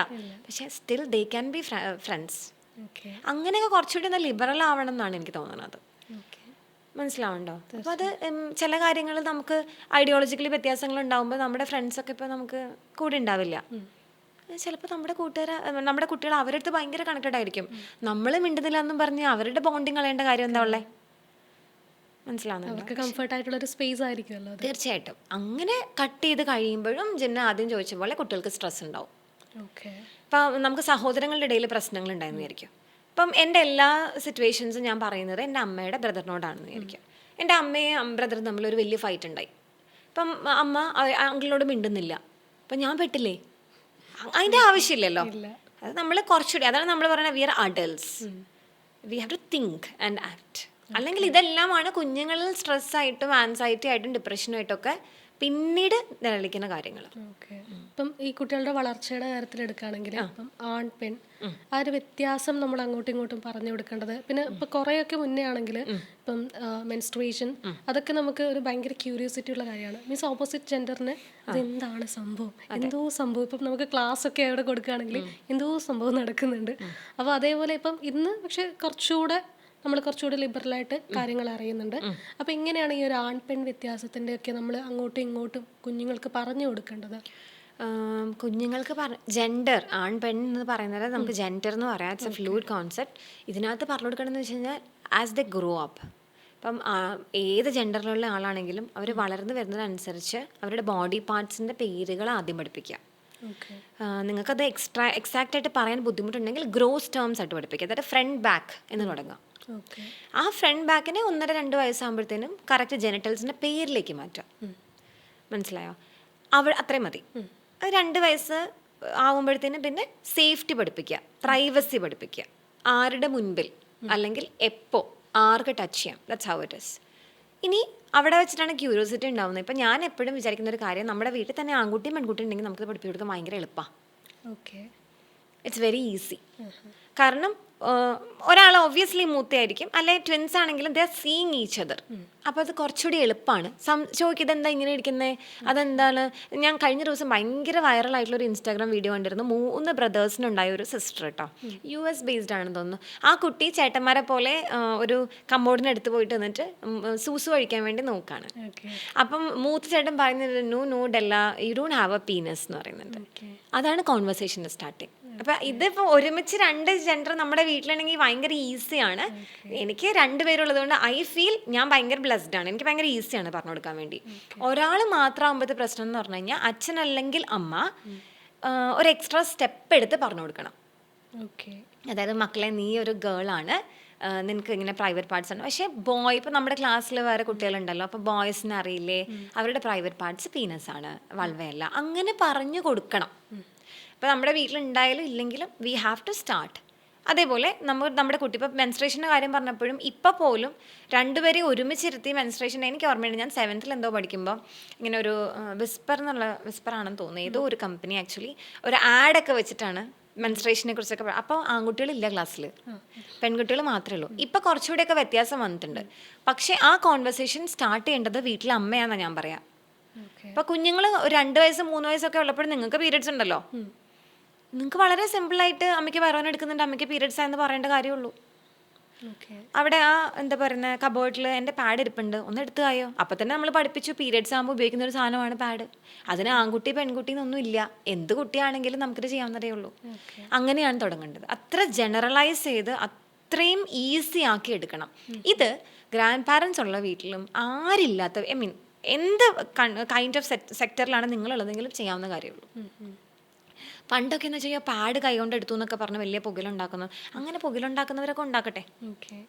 [SPEAKER 1] പക്ഷെ still they can be friends. അങ്ങനെയൊക്കെ കുറച്ചുകൂടി ലിബറൽ ആവണം എന്നാണ് എനിക്ക് തോന്നുന്നത്. മനസ്സിലാവുണ്ടോ? അപ്പോൾ അത് ചില കാര്യങ്ങൾ നമുക്ക് ഐഡിയോളജിക്കലി വ്യത്യാസങ്ങൾ ഉണ്ടാകുമ്പോൾ നമ്മുടെ ഫ്രണ്ട്സൊക്കെ ഇപ്പോൾ നമുക്ക് കൂടെ ഉണ്ടാവില്ല. ചിലപ്പോൾ നമ്മുടെ കുട്ടികൾ അവരുടെ അടുത്ത് ഭയങ്കര കണക്റ്റഡ് ആയിരിക്കും. നമ്മൾ മിണ്ടുന്നില്ല എന്നും പറഞ്ഞ് അവരുടെ ബോണ്ടിങ് കളയേണ്ട കാര്യം എന്താ ഉള്ളത്? മനസ്സിലാവുന്നുണ്ട്?
[SPEAKER 2] കംഫർട്ട് ആയിട്ടുള്ളൊരു സ്പേസ് ആയിരിക്കുമല്ലോ.
[SPEAKER 1] തീർച്ചയായിട്ടും. അങ്ങനെ കട്ട് ചെയ്ത് കഴിയുമ്പോഴും ജിന്ന ആദ്യം ചോദിച്ച പോലെ കുട്ടികൾക്ക് സ്ട്രെസ് ഉണ്ടാവും. ഇപ്പം നമുക്ക് സഹോദരങ്ങളുടെ ഇടയിൽ പ്രശ്നങ്ങൾ ഉണ്ടായെന്ന് വിചാരിക്കും. ഇപ്പം എൻ്റെ എല്ലാ സിറ്റുവേഷൻസും ഞാൻ പറയുന്നത് എൻ്റെ അമ്മയുടെ ബ്രദറിനോടാണെന്ന് വിചാരിക്കും. എൻ്റെ അമ്മയും ബ്രദറും തമ്മിലൊരു വലിയ ഫൈറ്റ് ഉണ്ടായി. ഇപ്പം അമ്മ അങ്കിളിനോട് മിണ്ടുന്നില്ല. അപ്പം ഞാൻ പെട്ടില്ലേ? അതിൻ്റെ ആവശ്യമില്ലല്ലോ. അത് നമ്മൾ കുറച്ചുകൂടി, അതാണ് നമ്മൾ പറയുന്നത്, we are adults, we have to think and act. അല്ലെങ്കിൽ ഇതെല്ലാമാണ് കുഞ്ഞുങ്ങളിൽ സ്ട്രെസ്സായിട്ടും ആൻസൈറ്റി ആയിട്ടും ഡിപ്രഷനായിട്ടൊക്കെ പിന്നീട് നിലനിൽക്കുന്ന കാര്യങ്ങൾ.
[SPEAKER 2] ഇപ്പം ഈ കുട്ടികളുടെ വളർച്ചയുടെ കാര്യത്തിൽ എടുക്കുകയാണെങ്കിൽ ഇപ്പം ആൺ പെൺ ആ ഒരു വ്യത്യാസം നമ്മൾ അങ്ങോട്ടും ഇങ്ങോട്ടും പറഞ്ഞു കൊടുക്കേണ്ടത്. പിന്നെ ഇപ്പം കുറേയൊക്കെ മുന്നേ ആണെങ്കിൽ ഇപ്പം മെൻസ്ട്രുവേഷൻ അതൊക്കെ നമുക്ക് ഒരു ഭയങ്കര ക്യൂരിയോസിറ്റി ഉള്ള കാര്യമാണ്. മീൻസ് ഓപ്പോസിറ്റ് ജെൻഡറിന് അതെന്താണ് സംഭവം, എന്തോ സംഭവം. ഇപ്പം നമുക്ക് ക്ലാസ് ഒക്കെ അവിടെ കൊടുക്കുകയാണെങ്കിൽ എന്തോ സംഭവം നടക്കുന്നുണ്ട്. അപ്പോൾ അതേപോലെ ഇപ്പം ഇന്ന് പക്ഷെ നമ്മൾ കുറച്ചുകൂടി ലിബറലായിട്ട് കാര്യങ്ങൾ അറിയുന്നുണ്ട്. അപ്പോൾ ഇങ്ങനെയാണ് ഈ ഒരു ആൺ പെൺ വ്യത്യാസത്തിൻ്റെ ഒക്കെ നമ്മൾ അങ്ങോട്ടും ഇങ്ങോട്ടും കുഞ്ഞുങ്ങൾക്ക് പറഞ്ഞു കൊടുക്കേണ്ടത്.
[SPEAKER 1] കുഞ്ഞുങ്ങൾക്ക് ജെൻഡർ, ആൺ പെൺ എന്ന് പറയുന്നത് നമുക്ക് ജെൻഡർ എന്ന് പറയാം. It's A fluid concept. ഇതിനകത്ത് പറഞ്ഞു കൊടുക്കണമെന്ന് വെച്ച് കഴിഞ്ഞാൽ ആസ് ദ ഗ്രോ അപ്പ്, ഇപ്പം ഏത് ജെൻഡറിലുള്ള ആളാണെങ്കിലും അവർ വളർന്നു വരുന്നതിനനുസരിച്ച് അവരുടെ ബോഡി പാർട്സിൻ്റെ പേരുകൾ ആദ്യം പഠിപ്പിക്കുക. നിങ്ങൾക്കത് എക്സാക്റ്റ് ആയിട്ട് പറയാൻ ബുദ്ധിമുട്ടുണ്ടെങ്കിൽ ഗ്രോസ് ടേംസ് ആയിട്ട് പഠിപ്പിക്കുക. അതായത് ഫ്രണ്ട് ബാക്ക് എന്ന് തുടങ്ങാം. ആ ഫ്രണ്ട് ബാക്കിനെ 1.5-2 വയസ്സാകുമ്പോഴത്തേനും കറക്റ്റ് ജെനിറ്റൽസിൻ്റെ പേരിലേക്ക് മാറ്റാം. മനസ്സിലായോ? അത്രയും മതി. 2 വയസ്സ് ആകുമ്പോഴത്തേനും പിന്നെ സേഫ്റ്റി പഠിപ്പിക്കുക, പ്രൈവസി പഠിപ്പിക്കുക. ആരുടെ മുൻപിൽ അല്ലെങ്കിൽ എപ്പോൾ ആർക്ക് ടച്ച് ചെയ്യാം, ദാറ്റ്സ് ഹൗ ഇറ്റ് ഈസ്. ഇനി അവിടെ വെച്ചിട്ടാണ് ക്യൂരിയോസിറ്റി ഉണ്ടാവുന്നത്. ഇപ്പം ഞാൻ എപ്പോഴും വിചാരിക്കുന്ന ഒരു കാര്യം, നമ്മുടെ വീട്ടിൽ തന്നെ ആൺകുട്ടിയും പെൺകുട്ടി ഉണ്ടെങ്കിൽ നമുക്ക് പഠിപ്പിച്ചു കൊടുക്കാൻ ഭയങ്കര എളുപ്പമാണ്. It's very easy. കാരണം ഒരാൾ ഒബ്വിയസ്ലി മൂത്തയായിരിക്കും, അല്ലെ ട്വിൻസ് ആണെങ്കിലും ദേ ആർ സീയിങ് ഈച്ച് അതർ. അപ്പോൾ അത് കുറച്ചുകൂടി എളുപ്പമാണ്. ചോദിക്കുന്നത് എന്താ ഇങ്ങനെ ഇരിക്കുന്നത്, അതെന്താണ്. ഞാൻ കഴിഞ്ഞ ദിവസം ഭയങ്കര വൈറലായിട്ടുള്ളൊരു ഇൻസ്റ്റാഗ്രാം വീഡിയോ കണ്ടിരുന്നു. 3 ബ്രദേഴ്സിനുണ്ടായ ഒരു സിസ്റ്റർ കേട്ടോ, US ബേസ്ഡ് ആണെന്ന് തോന്നുന്നു. ആ കുട്ടി ചേട്ടന്മാരെ പോലെ ഒരു കമ്പോഡിന് അടുത്ത് പോയിട്ട് നിന്നിട്ട് സൂസു കഴിക്കാൻ വേണ്ടി നോക്കുകയാണ്. അപ്പം മൂത്ത ചേട്ടൻ പറയുന്നത് no Della, you don't have a penis എന്ന് പറയുന്നുണ്ട്. അതാണ് കോൺവെർസേഷൻ്റെ സ്റ്റാർട്ടിങ്. അപ്പം ഇതിപ്പോൾ ഒരുമിച്ച് 2 ജെൻഡർ നമ്മുടെ വീട്ടിലാണെങ്കിൽ ഭയങ്കര ഈസിയാണ്. എനിക്ക് 2 പേരുള്ളത് കൊണ്ട് ഐ ഫീൽ ഞാൻ ഭയങ്കര ബ്ലെസ്ഡ് ആണ്. എനിക്ക് ഭയങ്കര ഈസിയാണ് പറഞ്ഞു കൊടുക്കാൻ വേണ്ടി. ഒരാൾ മാത്രമാകുമ്പോഴത്തെ പ്രശ്നം എന്ന് പറഞ്ഞു കഴിഞ്ഞാൽ അച്ഛൻ അല്ലെങ്കിൽ അമ്മ ഒരു എക്സ്ട്രാ സ്റ്റെപ്പ് എടുത്ത് പറഞ്ഞു കൊടുക്കണം. അതായത് മക്കളെ, നീ ഒരു ഗേളാണ്, നിനക്ക് ഇങ്ങനെ പ്രൈവറ്റ് പാർട്സ് ആണ്. പക്ഷേ ഇപ്പം നമ്മുടെ ക്ലാസ്സിൽ വേറെ കുട്ടികളുണ്ടല്ലോ, അപ്പോൾ ബോയ്സിന് അറിയില്ലേ അവരുടെ പ്രൈവറ്റ് പാർട്സ് പീനസ് ആണ്, വൾവയല്ല, അങ്ങനെ പറഞ്ഞു കൊടുക്കണം. ഇപ്പോൾ നമ്മുടെ വീട്ടിലുണ്ടായാലും ഇല്ലെങ്കിലും വി ഹാവ് ടു സ്റ്റാർട്ട്. അതേപോലെ നമ്മുടെ കുട്ടി ഇപ്പോൾ മെൻസ്ട്രേഷൻ്റെ കാര്യം പറഞ്ഞപ്പോഴും ഇപ്പോൾ പോലും 2 പേരെയും ഒരുമിച്ചിരുത്തി മെൻസ്ട്രേഷൻ, എനിക്ക് ഓർമ്മയുണ്ട്, ഞാൻ 7th എന്തോ പഠിക്കുമ്പോൾ ഇങ്ങനെ ഒരു വിസ്പറാണെന്ന് തോന്നുന്നു, ഏതോ ഒരു കമ്പനി ആക്ച്വലി ഒരു ആഡൊക്കെ വെച്ചിട്ടാണ് മെൻസ്ട്രേഷനെ കുറിച്ചൊക്കെ. അപ്പോൾ ആൺകുട്ടികളില്ല ക്ലാസ്സിൽ, പെൺകുട്ടികൾ മാത്രമേ ഉള്ളൂ. ഇപ്പോൾ കുറച്ചുകൂടെയൊക്കെ വ്യത്യാസം വന്നിട്ടുണ്ട്. പക്ഷേ ആ കോൺവെർസേഷൻ സ്റ്റാർട്ട് ചെയ്യേണ്ടത് വീട്ടിലെ അമ്മയാണെന്നാണ് ഞാൻ പറയാം. ഇപ്പോൾ കുഞ്ഞുങ്ങൾ 2 വയസ്സ് 3 വയസ്സൊക്കെ ഉള്ളപ്പോഴും നിങ്ങൾക്ക് പീരിയഡ്സ് ഉണ്ടല്ലോ, നിങ്ങൾക്ക് വളരെ സിമ്പിളായിട്ട് അമ്മയ്ക്ക് വയറുവേദന എടുക്കുന്നുണ്ട്, അമ്മയ്ക്ക് പീരിയഡ്സ് ആയെന്ന് പറയേണ്ട കാര്യമുള്ളൂ.
[SPEAKER 2] ഓക്കെ.
[SPEAKER 1] അവിടെ ആ എന്താ പറയുന്നത് കബോർഡിൽ എൻ്റെ പാഡ് ഇരിപ്പുണ്ട്, ഒന്ന് എടുത്തു കായോ. അപ്പം തന്നെ നമ്മൾ പഠിപ്പിച്ചു പീരിയഡ്സ് ആകുമ്പോൾ ഉപയോഗിക്കുന്ന ഒരു സാധനമാണ് പാഡ്. അതിന് ആൺകുട്ടി പെൺകുട്ടി എന്നൊന്നും ഇല്ല, എന്ത് കുട്ടിയാണെങ്കിലും നമുക്കിത് ചെയ്യാവുന്നതേ ഉള്ളൂ. അങ്ങനെയാണ് തുടങ്ങേണ്ടത്. അത്ര ജനറലൈസ് ചെയ്ത് അത്രയും ഈസി ആക്കി എടുക്കണം. ഇത് ഗ്രാൻഡ് പാരൻസ് ഉള്ള വീട്ടിലും ആരില്ലാത്ത ഐ മീൻ എന്ത് കൈൻഡ് ഓഫ് സെക്ടറിലാണ് നിങ്ങളുള്ളതെങ്കിലും ചെയ്യാവുന്ന കാര്യമുള്ളൂ. പണ്ടൊക്കെ എന്ന് വെച്ച് കഴിഞ്ഞാൽ പാഡ് കൈകൊണ്ട് എടുത്തു എന്നൊക്കെ പറഞ്ഞ് വലിയ പുകയിലുണ്ടാക്കുന്നു. അങ്ങനെ പുകയിലുണ്ടാക്കുന്നവരൊക്കെ ഉണ്ടാക്കട്ടെ,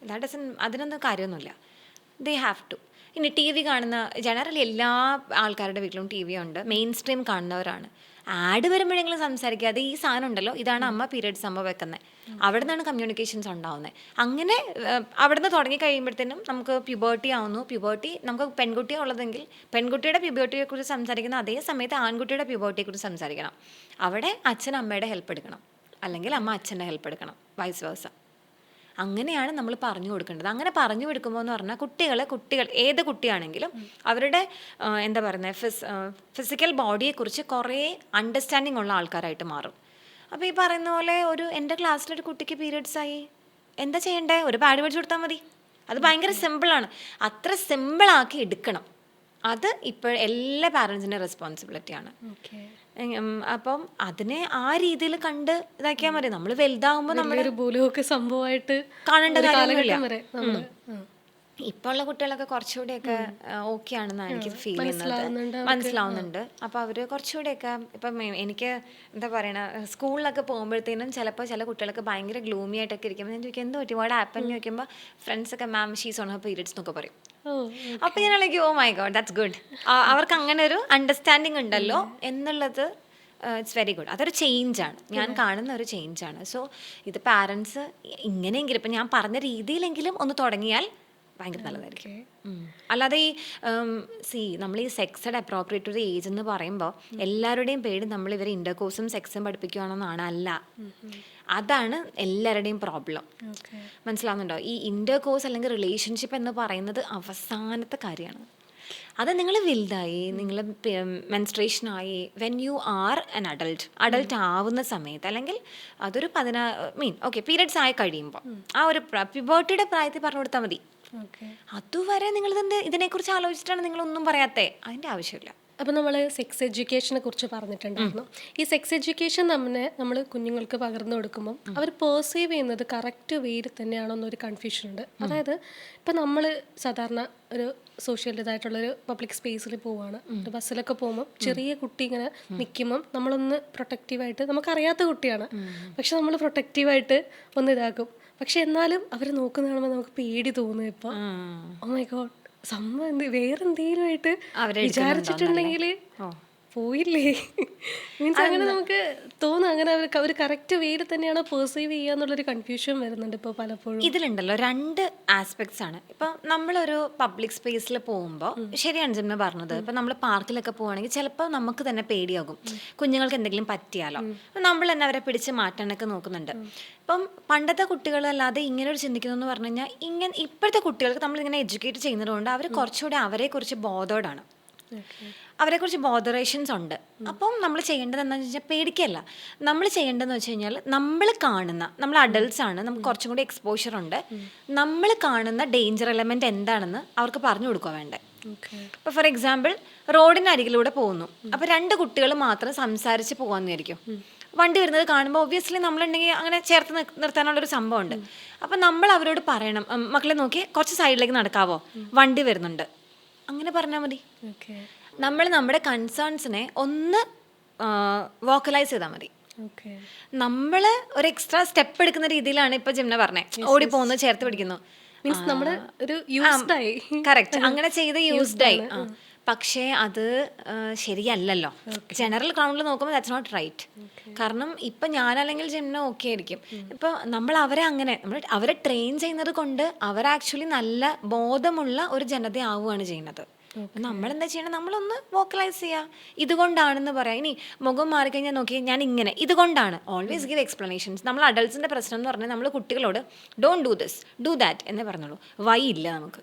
[SPEAKER 1] അതിനൊന്നും കാര്യമൊന്നുമില്ല. They have to. ഇനി ടി വി കാണുന്ന ജനറലി എല്ലാ ആൾക്കാരുടെ വീട്ടിലും ടി വി ഉണ്ട്, മെയിൻ സ്ട്രീം കാണുന്നവരാണ്. ആഡ് വരുമ്പോഴെങ്കിലും സംസാരിക്കാതെ ഈ സാധനം ഉണ്ടല്ലോ, ഇതാണ് അമ്മ പീരിയഡ്സ് ആകുമ്പോൾ വെക്കുന്നത്, അവിടെ നിന്നാണ് കമ്മ്യൂണിക്കേഷൻസ് ഉണ്ടാവുന്നത്. അങ്ങനെ അവിടെ നിന്ന് തുടങ്ങി കഴിയുമ്പോഴത്തേനും നമുക്ക് പ്യൂബേർട്ടി ആവുന്നു. പ്യൂബേർട്ടി നമുക്ക് പെൺകുട്ടിയാണ് ഉള്ളതെങ്കിൽ പെൺകുട്ടിയുടെ പ്യൂബേർട്ടിയെക്കുറിച്ച് സംസാരിക്കുന്ന അതേ സമയത്ത് ആൺകുട്ടിയുടെ പ്യൂബേർട്ടിയെക്കുറിച്ച് സംസാരിക്കണം. അവിടെ അച്ഛൻ അമ്മയുടെ ഹെൽപ്പ് എടുക്കണം, അല്ലെങ്കിൽ അമ്മ അച്ഛൻ്റെ ഹെൽപ്പ് എടുക്കണം, വൈസ് വേഴ്സ. അങ്ങനെയാണ് നമ്മൾ പറഞ്ഞു കൊടുക്കേണ്ടത്. അങ്ങനെ പറഞ്ഞു കൊടുക്കുമ്പോൾ എന്ന് പറഞ്ഞാൽ കുട്ടികൾ ഏത് കുട്ടിയാണെങ്കിലും അവരുടെ എന്താ പറയുന്നത് ഫിസിക്കൽ ബോഡിയെക്കുറിച്ച് കുറേ അണ്ടർസ്റ്റാൻഡിങ് ഉള്ള ആൾക്കാരായിട്ട് മാറും. അപ്പോൾ ഈ പറയുന്ന പോലെ എൻ്റെ ക്ലാസ്സിലൊരു കുട്ടിക്ക് പീരിയഡ്സ് ആയി, എന്താ ചെയ്യണ്ടേ? ഒരു പാഡ് മേടിച്ച് കൊടുത്താൽ മതി. അത് ഭയങ്കര സിമ്പിളാണ്. അത്ര സിമ്പിളാക്കി എടുക്കണം. അത് ഇപ്പോൾ എല്ലാ പാരൻസിൻ്റെ റെസ്പോൺസിബിലിറ്റിയാണ്. അപ്പം അതിനെ ആ രീതിയിൽ കണ്ട് ഇതാക്കിയാൽ മതി. നമ്മൾ വലുതാകുമ്പോൾ നമ്മൾ
[SPEAKER 2] ഭൂലോക സംഭവമായിട്ട്
[SPEAKER 1] കാണേണ്ട കാര്യമില്ല. ഇപ്പോൾ ഉള്ള കുട്ടികളൊക്കെ കുറച്ചുകൂടെയൊക്കെ ഓക്കെ ആണെന്നാണ് എനിക്ക് ഫീൽ ചെയ്യുന്നത്, മനസ്സിലാവുന്നുണ്ട്. അപ്പോൾ അവർ കുറച്ചുകൂടെയൊക്കെ ഇപ്പം എനിക്ക് എന്താ പറയണ സ്കൂളിലൊക്കെ പോകുമ്പോഴത്തേനും ചിലപ്പോൾ ചില കുട്ടികളൊക്കെ ഭയങ്കര ഗ്ലൂമി ആയിട്ടൊക്കെ ഇരിക്കുമ്പോൾ ഞാൻ ചോദിക്കും എന്ത് പറ്റി, വാട്ട് ഹാപ്പൻ എന്ന് ചോദിക്കുമ്പോൾ ഫ്രണ്ട്സൊക്കെ ma'am she's on her periods എന്നൊക്കെ പറയും. അപ്പോൾ ഞാനാണെങ്കിൽ oh my god that's good. അവർക്ക് അങ്ങനെ ഒരു അണ്ടർസ്റ്റാൻഡിങ് ഉണ്ടല്ലോ എന്നുള്ളത് ഇറ്റ്സ് വെരി ഗുഡ്. അതൊരു ചേഞ്ചാണ്, ഞാൻ കാണുന്ന ഒരു ചേഞ്ചാണ്. സോ ഇത് പാരൻസ് ഇങ്ങനെയെങ്കിലും ഇപ്പം ഞാൻ പറഞ്ഞ രീതിയിലെങ്കിലും ഒന്ന് തുടങ്ങിയാൽ ഭയങ്കര നല്ലതായിരിക്കും. അല്ലാതെ ഈ നമ്മൾ ഈ സെക്സഡ് അപ്രോപ്രിയേറ്റ് ഒരു ഏജ് എന്ന് പറയുമ്പോൾ എല്ലാവരുടെയും പേര് നമ്മൾ ഇവരെ ഇൻ്റർകോഴ്സും സെക്സും പഠിപ്പിക്കുകയാണെന്നാണ്. അല്ല, അതാണ് എല്ലാവരുടെയും പ്രോബ്ലം. മനസ്സിലാവുന്നുണ്ടോ? ഈ ഇൻ്റർകോഴ്സ് അല്ലെങ്കിൽ റിലേഷൻഷിപ്പ് എന്ന് പറയുന്നത് അവസാനത്തെ കാര്യമാണ്. അത് നിങ്ങൾ വലുതായി, നിങ്ങൾ മെൻസ്ട്രേഷനായി, when you are an adult ആവുന്ന സമയത്ത്, അല്ലെങ്കിൽ അതൊരു പീരിയഡ്സ് ആയി കഴിയുമ്പോൾ ആ ഒരു പ്യൂബർട്ടിയുടെ പ്രായത്തിൽ പറഞ്ഞു കൊടുത്താൽ മതി. അതുവരെ നിങ്ങൾ ഇതിനെക്കുറിച്ച് ആലോചിച്ചിട്ടാണ് നിങ്ങളൊന്നും പറയാത്തേ, അതിൻ്റെ ആവശ്യമില്ല.
[SPEAKER 2] അപ്പോൾ നമ്മൾ സെക്സ് എഡ്യൂക്കേഷനെ കുറിച്ച് പറഞ്ഞിട്ടുണ്ടായിരുന്നു. ഈ സെക്സ് എഡ്യൂക്കേഷൻ നമ്മൾ കുഞ്ഞുങ്ങൾക്ക് പകർന്നു കൊടുക്കുമ്പം അവർ പെർസീവ് ചെയ്യുന്നത് കറക്റ്റ് വേയിൽ തന്നെയാണോ എന്നൊരു കൺഫ്യൂഷൻ ഉണ്ട്. അതായത് ഇപ്പം നമ്മൾ സാധാരണ ഒരു സോഷ്യൽ ഇതായിട്ടുള്ളൊരു പബ്ലിക് സ്പേസിൽ പോവുകയാണ്, ഒരു ബസ്സിലൊക്കെ പോകുമ്പോൾ ചെറിയ കുട്ടി ഇങ്ങനെ നിൽക്കുമ്പം നമ്മളൊന്ന് പ്രൊട്ടക്റ്റീവായിട്ട്, നമുക്കറിയാത്ത കുട്ടിയാണ് പക്ഷെ നമ്മൾ പ്രൊട്ടക്റ്റീവായിട്ട് ഒന്ന് ഇതാക്കും. പക്ഷെ എന്നാലും അവർ നോക്കുന്ന കാണുമ്പോൾ നമുക്ക് പേടി തോന്നും. ഇപ്പോൾ ഓ മൈ ഗോഡ് സംഭവം വേറെന്തെങ്കിലും ആയിട്ട് വിചാരിച്ചിട്ടുണ്ടെങ്കിൽ പോയില്ലേ മീൻസ് അങ്ങനെ നമുക്ക് തോന്നും. അങ്ങനെ അവർ കറക്റ്റ് വേയിൽ തന്നെയാണ് പെർസീവ് ചെയ്യുക എന്നുള്ളൊരു കൺഫ്യൂഷൻ വരുന്നുണ്ട് ഇപ്പോൾ പലപ്പോഴും.
[SPEAKER 1] ഇതിലുണ്ടല്ലോ രണ്ട് ആസ്പെക്ട്സ് ആണ്. ഇപ്പം നമ്മളൊരു പബ്ലിക് സ്പേസിൽ പോകുമ്പോൾ ശരിയാണ് ജിമ്മ പറഞ്ഞത്. ഇപ്പം നമ്മൾ പാർക്കിലൊക്കെ പോവുകയാണെങ്കിൽ ചിലപ്പോൾ നമുക്ക് തന്നെ പേടിയാകും, കുഞ്ഞുങ്ങൾക്ക് എന്തെങ്കിലും പറ്റിയാലോ. അപ്പം നമ്മൾ തന്നെ അവരെ പിടിച്ച് മാറ്റാനൊക്കെ നോക്കുന്നുണ്ട്. ഇപ്പം പണ്ടത്തെ കുട്ടികളല്ലാതെ ഇങ്ങനെ ഒരു ചിന്തിക്കുന്നു എന്ന് പറഞ്ഞു കഴിഞ്ഞാൽ ഇപ്പോഴത്തെ കുട്ടികൾക്ക് നമ്മളിങ്ങനെ എഡ്യൂക്കേറ്റ് ചെയ്യുന്നത് കൊണ്ട് അവർ കുറച്ചുകൂടി അവരെക്കുറിച്ച് ബോധേഡാണ്, അവരെക്കുറിച്ച് ബോധറേഷൻസ് ഉണ്ട്. അപ്പം നമ്മൾ ചെയ്യേണ്ടത് എന്താണെന്ന് വെച്ചാൽ പേടിക്കല്ല. നമ്മൾ ചെയ്യേണ്ടതെന്ന് വെച്ച് കഴിഞ്ഞാൽ നമ്മൾ അഡൾട്ട്സ് ആണ്, നമുക്ക് കുറച്ചും കൂടി എക്സ്പോഷർ ഉണ്ട്. നമ്മൾ കാണുന്ന ഡേഞ്ചർ എലമെൻറ്റ് എന്താണെന്ന് അവർക്ക് പറഞ്ഞു കൊടുക്കുക വേണ്ടേ. ഇപ്പോൾ ഫോർ എക്സാമ്പിൾ റോഡിനരികിലൂടെ പോകുന്നു, അപ്പോൾ രണ്ട് കുട്ടികൾ മാത്രം സംസാരിച്ച് പോകാമെന്നായിരിക്കും. വണ്ടി വരുന്നത് കാണുമ്പോൾ ഒബ്വിയസ്ലി നമ്മളുണ്ടെങ്കിൽ അങ്ങനെ ചേർത്ത് നിർത്താനുള്ളൊരു സംഭവമുണ്ട്. അപ്പം നമ്മൾ അവരോട് പറയണം, മക്കളെ നോക്കി കുറച്ച് സൈഡിലേക്ക് നടക്കാവോ, വണ്ടി വരുന്നുണ്ട്, അങ്ങനെ പറഞ്ഞാൽ മതി. നമ്മൾ നമ്മുടെ കൺസേൺസിനെ ഒന്ന് വോക്കലൈസ് ചെയ്താൽ മതി. നമ്മൾ ഒരു എക്സ്ട്രാ സ്റ്റെപ്പ് എടുക്കുന്ന രീതിയിലാണ് ഇപ്പോൾ ജിംന പറഞ്ഞേ, ഓടി പോകുന്നു, ചേർത്ത് പിടിക്കുന്നു,
[SPEAKER 2] മീൻസ് നമ്മുടെ ഒരു യൂസ്ഡായി.
[SPEAKER 1] കറക്റ്റ്, അങ്ങനെ ചെയ്ത് യൂസ്ഡായി. പക്ഷേ അത് ശരിയല്ലല്ലോ. ജനറൽ ഗ്രൗണ്ടിൽ നോക്കുമ്പോൾ ദാറ്റ്സ് നോട്ട് റൈറ്റ്. കാരണം ഇപ്പം ഞാനല്ലെങ്കിൽ ജിംന ഓക്കെ ആയിരിക്കും. ഇപ്പോൾ നമ്മൾ അവരെ ട്രെയിൻ ചെയ്യുന്നത് കൊണ്ട് അവർ ആക്ച്വലി നല്ല ബോധമുള്ള ഒരു ജനത ആവുകയാണ് ചെയ്യുന്നത്. നമ്മളെന്താ ചെയ്യണം, നമ്മളൊന്ന് വോക്കലൈസ് ചെയ്യുക, ഇതുകൊണ്ടാണെന്ന് പറയാം. ഇനി മുഖം മാറിക്കഴിഞ്ഞാൽ നോക്കി ഞാൻ ഇങ്ങനെ, ഇതുകൊണ്ടാണ്. Always give explanations. നമ്മൾ അഡൾട്ട്സിൻ്റെ പ്രശ്നം എന്ന് പറഞ്ഞാൽ നമ്മൾ കുട്ടികളോട് don't do this do that എന്നേ പറഞ്ഞുള്ളൂ, വൈ ഇല്ല നമുക്ക്.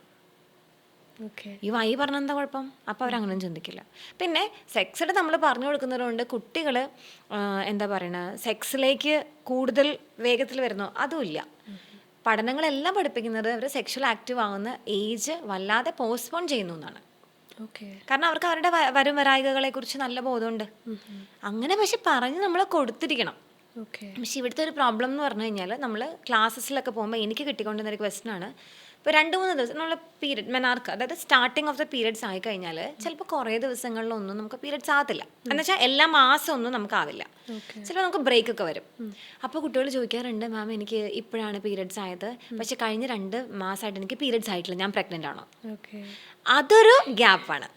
[SPEAKER 2] ഓക്കെ.
[SPEAKER 1] ഈ വൈ പറഞ്ഞ എന്താ കുഴപ്പം? അപ്പോൾ അവരങ്ങനെ ചിന്തിക്കില്ല. പിന്നെ സെക്സിൽ നമ്മൾ പറഞ്ഞു കൊടുക്കുന്നതുകൊണ്ട് കുട്ടികൾ എന്താ പറയണത്, സെക്സിലേക്ക് കൂടുതൽ വേഗത്തിൽ വരുന്നോ അതുമില്ല. പഠനങ്ങളെല്ലാം പഠിപ്പിക്കുന്നത് അവർ സെക്ഷൽ ആക്റ്റീവ് ആവുന്ന ഏജ് വല്ലാതെ പോസ്റ്റ്പോൺ ചെയ്യുന്നു എന്നാണ്.
[SPEAKER 2] ഓക്കെ.
[SPEAKER 1] കാരണം അവർക്ക് അവരുടെ വരും വരായികകളെ കുറിച്ച് നല്ല ബോധമുണ്ട്. അങ്ങനെ പക്ഷെ പറഞ്ഞ് നമ്മൾ കൊടുത്തിരിക്കണം.
[SPEAKER 2] ഓക്കെ.
[SPEAKER 1] പക്ഷെ ഇവിടുത്തെ ഒരു പ്രോബ്ലം എന്ന് പറഞ്ഞു കഴിഞ്ഞാൽ, നമ്മൾ ക്ലാസ്സസിലൊക്കെ പോകുമ്പോൾ എനിക്ക് കിട്ടിക്കൊണ്ടിരുന്ന ഒരു ക്വസ്റ്റൻ ആണ്, ഇപ്പോൾ 2-3 ദിവസം നമ്മൾ പീരിയഡ് മെനാർക്ക്, അതായത് സ്റ്റാർട്ടിങ് ഓഫ് ദ പീരിയഡ്സ് ആയി കഴിഞ്ഞാൽ ചിലപ്പോൾ കുറേ ദിവസങ്ങളിലൊന്നും നമുക്ക് പീരിയഡ്സ് ആകത്തില്ല. എന്ന് വെച്ചാൽ എല്ലാ മാസം ഒന്നും നമുക്കാവില്ല. ചിലപ്പോൾ നമുക്ക് ബ്രേക്ക് ഒക്കെ വരും. അപ്പോൾ കുട്ടികൾ ചോദിക്കാറുണ്ട്, മാം എനിക്ക് ഇപ്പോഴാണ് പീരിയഡ്സ് ആയത്, പക്ഷെ കഴിഞ്ഞ 2 മാസമായിട്ട് എനിക്ക് പീരിയഡ്സ് ആയിട്ടില്ല, ഞാൻ പ്രഗ്നൻ്റ് ആണോ?
[SPEAKER 2] ഓക്കെ.
[SPEAKER 1] അതൊരു ഗ്യാപ്പാണ്.